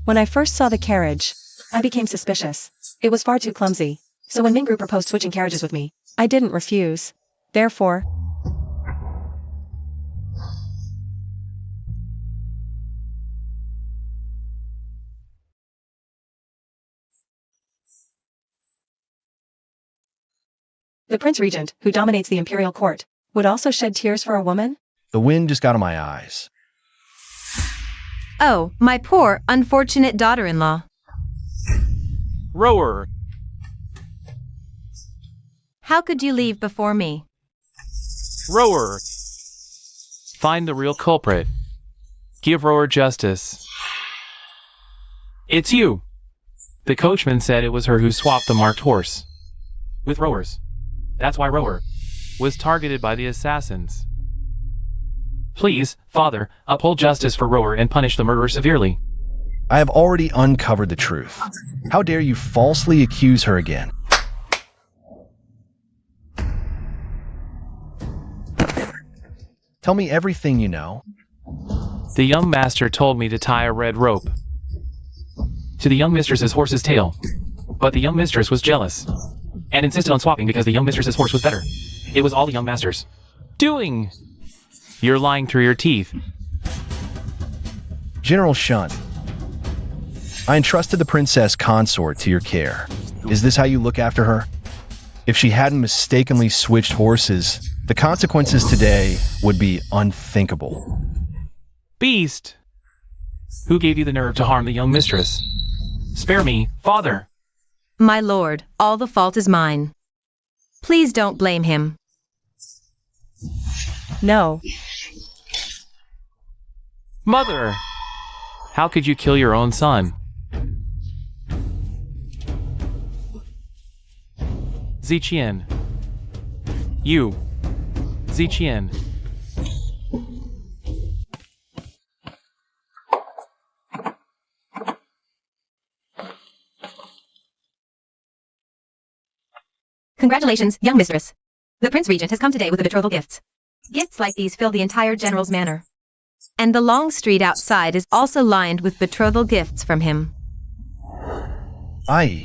When I first saw the carriage, I became suspicious. It was far too clumsy. So when Mingru proposed switching carriages with me, I didn't refuse. Therefore, the Prince Regent, who dominates the imperial court, would also shed tears for a woman? The wind just got in my eyes. Oh, my poor, unfortunate daughter-in-law. Rower. How could you leave before me? Rower. Find the real culprit. Give Rower justice. It's you. The coachman said it was her who swapped the marked horse with Rower's. That's why Rower was targeted by the assassins. Please, Father, uphold justice for Rower and punish the murderer severely. I have already uncovered the truth. How dare you falsely accuse her again? Tell me everything you know. The young master told me to tie a red rope to the young mistress's horse's tail, but the young mistress was jealous and insisted on swapping because the young mistress's horse was better. It was all the young master's doing. You're lying through your teeth. General Shun, I entrusted the princess consort to your care. Is this how you look after her? If she hadn't mistakenly switched horses, the consequences today would be unthinkable. Beast! Who gave you the nerve to harm the young mistress? Spare me, Father! My lord, all the fault is mine. Please don't blame him. No. Mother! How could you kill your own son? Ziqian. You. Ziqian. Congratulations, young mistress. The Prince Regent has come today with the betrothal gifts. Gifts like these fill the entire general's manor. And the long street outside is also lined with betrothal gifts from him. Aye.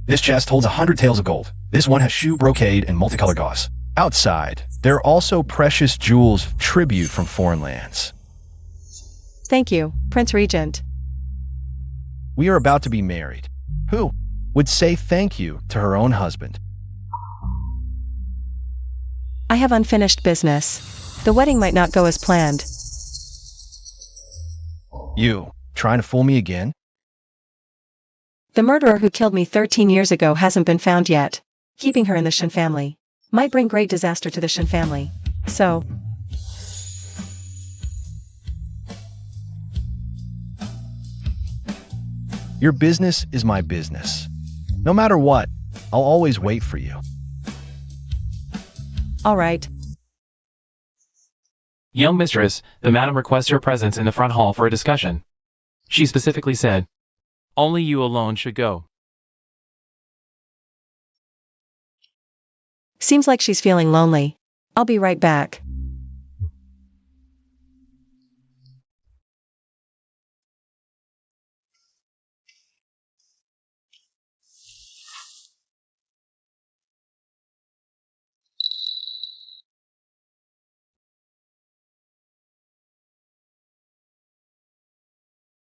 This chest holds 100 taels of gold. This one has shoe brocade and multicolored gauze. Outside, there are also precious jewels of tribute from foreign lands. Thank you, Prince Regent. We are about to be married. Who would say thank you to her own husband? I have unfinished business. The wedding might not go as planned. You trying to fool me again? The murderer who killed me 13 years ago hasn't been found yet. Keeping her in the Shin family might bring great disaster to the Shin family. So, your business is my business. No matter what, I'll always wait for you. all right. Young mistress, the madam requests your presence in the front hall for a discussion. She specifically said, only you alone should go. Seems like she's feeling lonely. I'll be right back.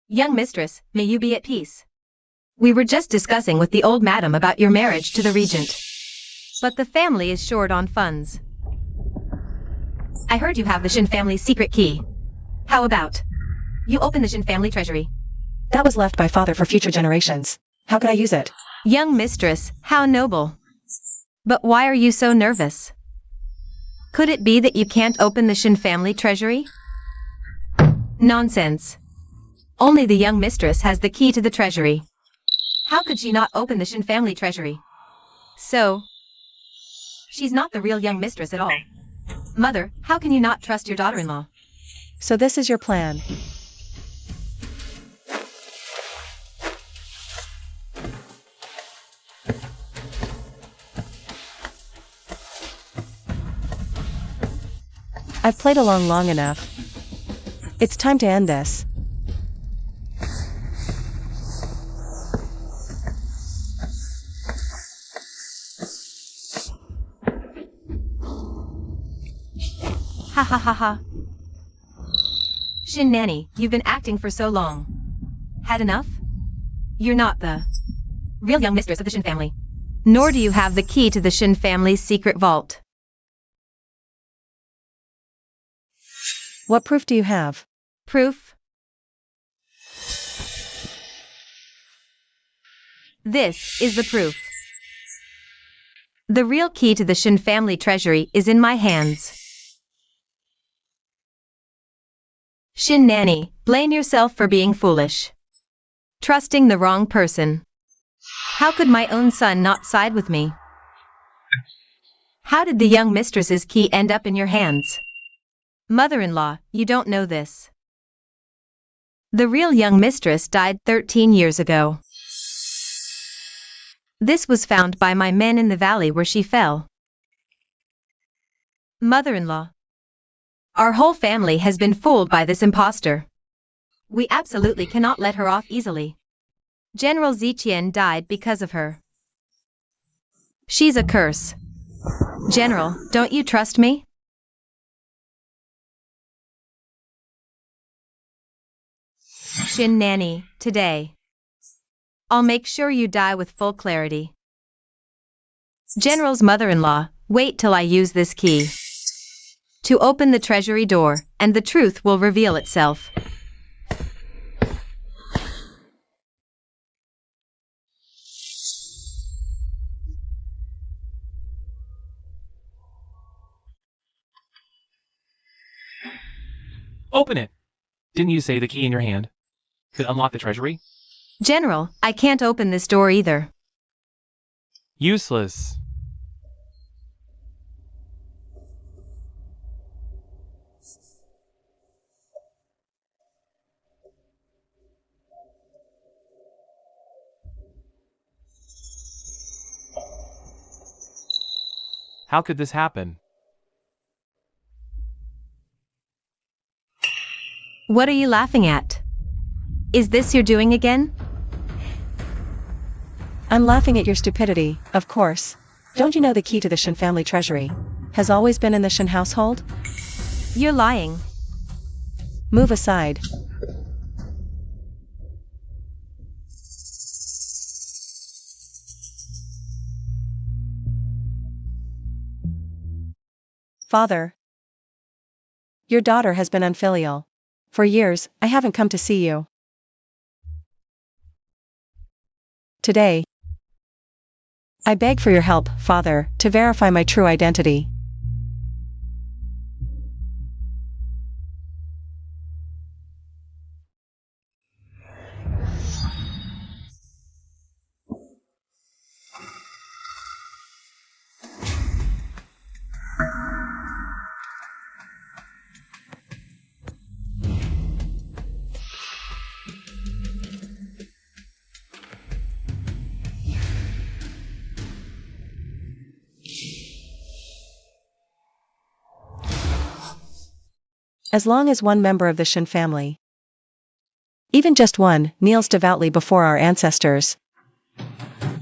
Young mistress, may you be at peace. We were just discussing with the old madam about your marriage to the regent. But the family is short on funds. I heard you have the Shin family's secret key. How about you open the Shin family treasury? That was left by father for future generations. How could I use it? Young mistress, how noble. But why are you so nervous? Could it be that you can't open the Shin family treasury? Nonsense. Only the young mistress has the key to the treasury. How could she not open the Shin family treasury? So, she's not the real young mistress at all. Mother, how can you not trust your daughter-in-law? So this is your plan. I've played along long enough. It's time to end this. Ha ha ha ha. Shin Nanny, you've been acting for so long. Had enough? You're not the real young mistress of the Shin family. Nor do you have the key to the Shin family's secret vault. What proof do you have? Proof? This is the proof. The real key to the Shin family treasury is in my hands. Shin Nanny, blame yourself for being foolish. Trusting the wrong person. How could my own son not side with me? How did the young mistress's key end up in your hands? Mother-in-law, you don't know this. The real young mistress died 13 years ago. This was found by my men in the valley where she fell. Mother-in-law, our whole family has been fooled by this impostor. We absolutely cannot let her off easily. General Ziqian died because of her. She's a curse. General, don't you trust me? Shin Nanny, today. I'll make sure you die with full clarity. General's mother-in-law, wait till I use this key to open the treasury door, and the truth will reveal itself. Open it! Didn't you say the key in your hand could unlock the treasury? General, I can't open this door either. Useless. How could this happen? What are you laughing at? Is this your doing again? I'm laughing at your stupidity, of course. Don't you know the key to the Shin family treasury has always been in the Shin household? You're lying. Move aside. Father. Your daughter has been unfilial. For years, I haven't come to see you. Today, I beg for your help, Father, to verify my true identity. As long as one member of the Shin family, even just one, kneels devoutly before our ancestors,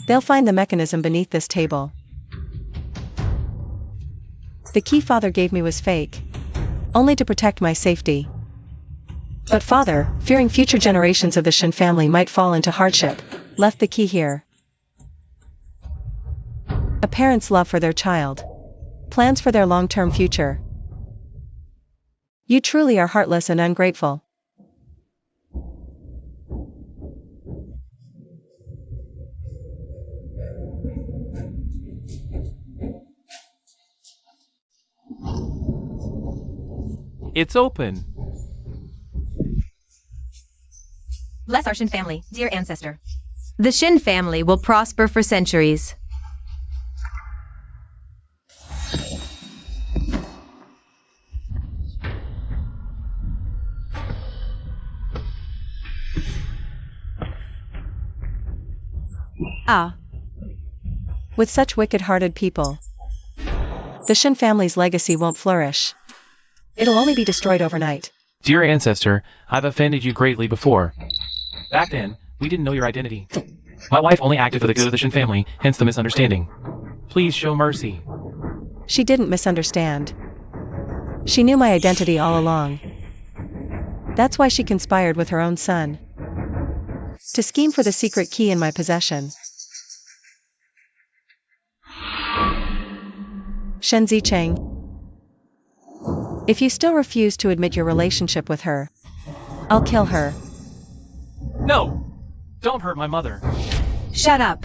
they'll find the mechanism beneath this table. The key Father gave me was fake, only to protect my safety. But Father, fearing future generations of the Shin family might fall into hardship, left the key here. A parent's love for their child, plans for their long-term future. You truly are heartless and ungrateful. It's open. Bless our Shin family, dear ancestor. The Shin family will prosper for centuries. Ah. With such wicked-hearted people, the Shin family's legacy won't flourish. It'll only be destroyed overnight. Dear ancestor, I've offended you greatly before. Back then, we didn't know your identity. My wife only acted for the good of the Shin family, hence the misunderstanding. Please show mercy. She didn't misunderstand. She knew my identity all along. That's why she conspired with her own son to scheme for the secret key in my possession. Shen Zicheng, if you still refuse to admit your relationship with her, I'll kill her. No! Don't hurt my mother. Shut up.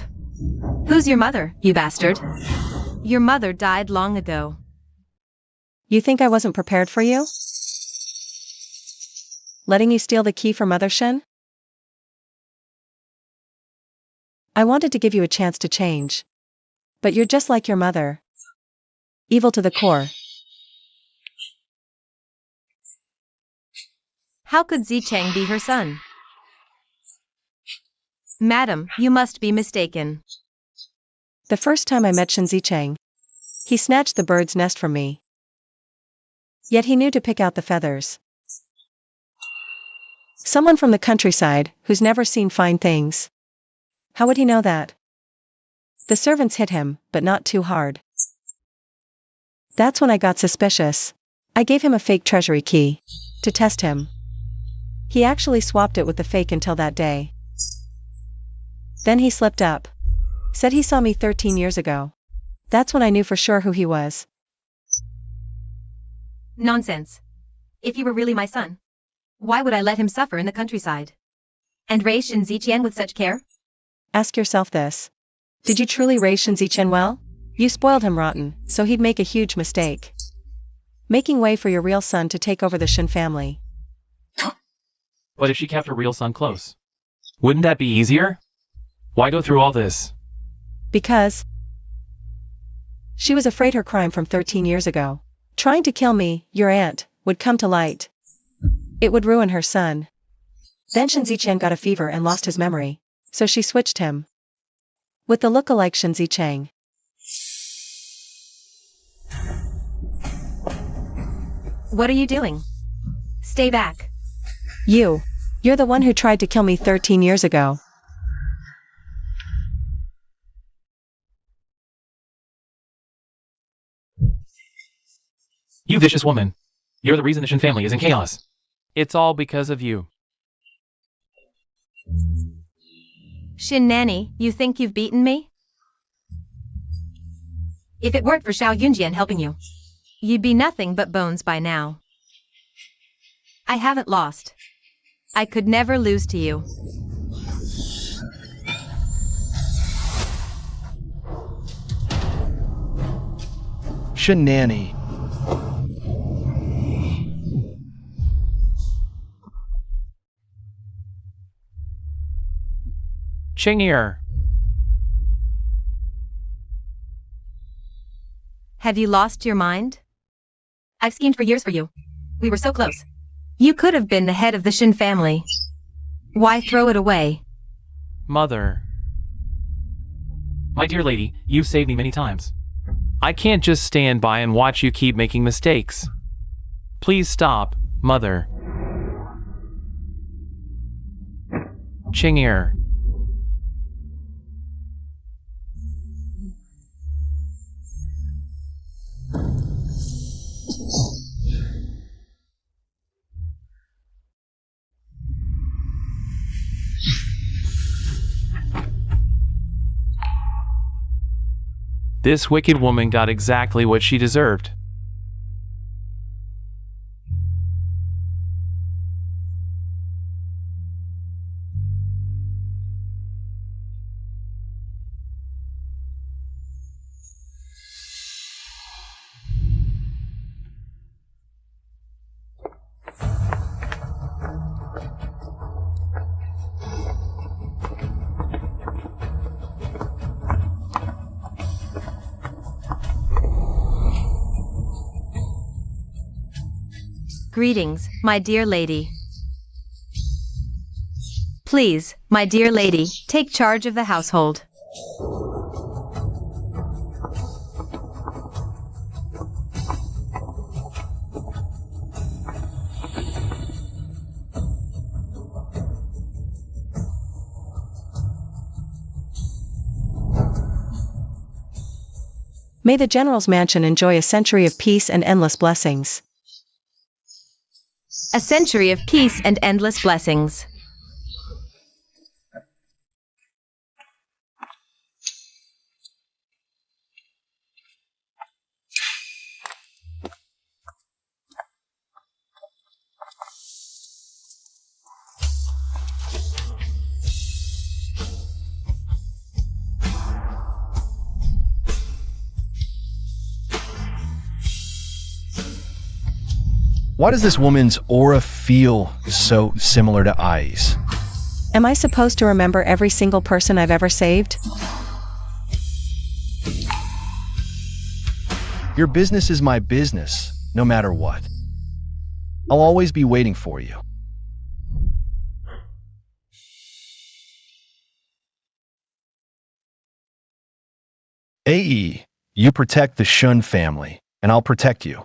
Who's your mother, you bastard? Your mother died long ago. You think I wasn't prepared for you? Letting you steal the key from Mother Shen? I wanted to give you a chance to change. But you're just like your mother. Evil to the core. How could Zicheng be her son? Madam, you must be mistaken. The first time I met Shen Zicheng, he snatched the bird's nest from me. Yet he knew to pick out the feathers. Someone from the countryside, who's never seen fine things. How would he know that? The servants hit him, but not too hard. That's when I got suspicious. I gave him a fake treasury key to test him. He actually swapped it with the fake until that day. Then he slipped up. Said he saw me 13 years ago. That's when I knew for sure who he was. Nonsense. If you were really my son, why would I let him suffer in the countryside? And raise Shen Zicheng with such care? Ask yourself this. Did you truly raise Shen Zicheng well? You spoiled him rotten, so he'd make a huge mistake. Making way for your real son to take over the Shen family. But if she kept her real son close, wouldn't that be easier? Why go through all this? Because she was afraid her crime from 13 years ago, trying to kill me, your aunt, would come to light. It would ruin her son. Then Shen Zicheng got a fever and lost his memory, so she switched him with the look-alike Shen Zicheng. What are you doing? Stay back. You're the one who tried to kill me 13 years ago. You vicious woman. You're the reason the Shin family is in chaos. It's all because of you. Shin Nanny, you think you've beaten me? If it weren't for Xiao Yunjian helping you, You'd be nothing but bones by now. I haven't lost. I could never lose to you. Shenanny. Chingier. Have you lost your mind? I've schemed for years for you. We were so close. You could have been the head of the Shin family. Why throw it away? Mother. My dear lady, you've saved me many times. I can't just stand by and watch you keep making mistakes. Please stop, Mother. Chingier. This wicked woman got exactly what she deserved. Greetings, my dear lady. Please, my dear lady, take charge of the household. May the General's mansion enjoy a century of peace and endless blessings. A century of peace and endless blessings. Why does this woman's aura feel so similar to Ai's? Am I supposed to remember every single person I've ever saved? Your business is my business, no matter what. I'll always be waiting for you. AE, you protect the Shun family, and I'll protect you.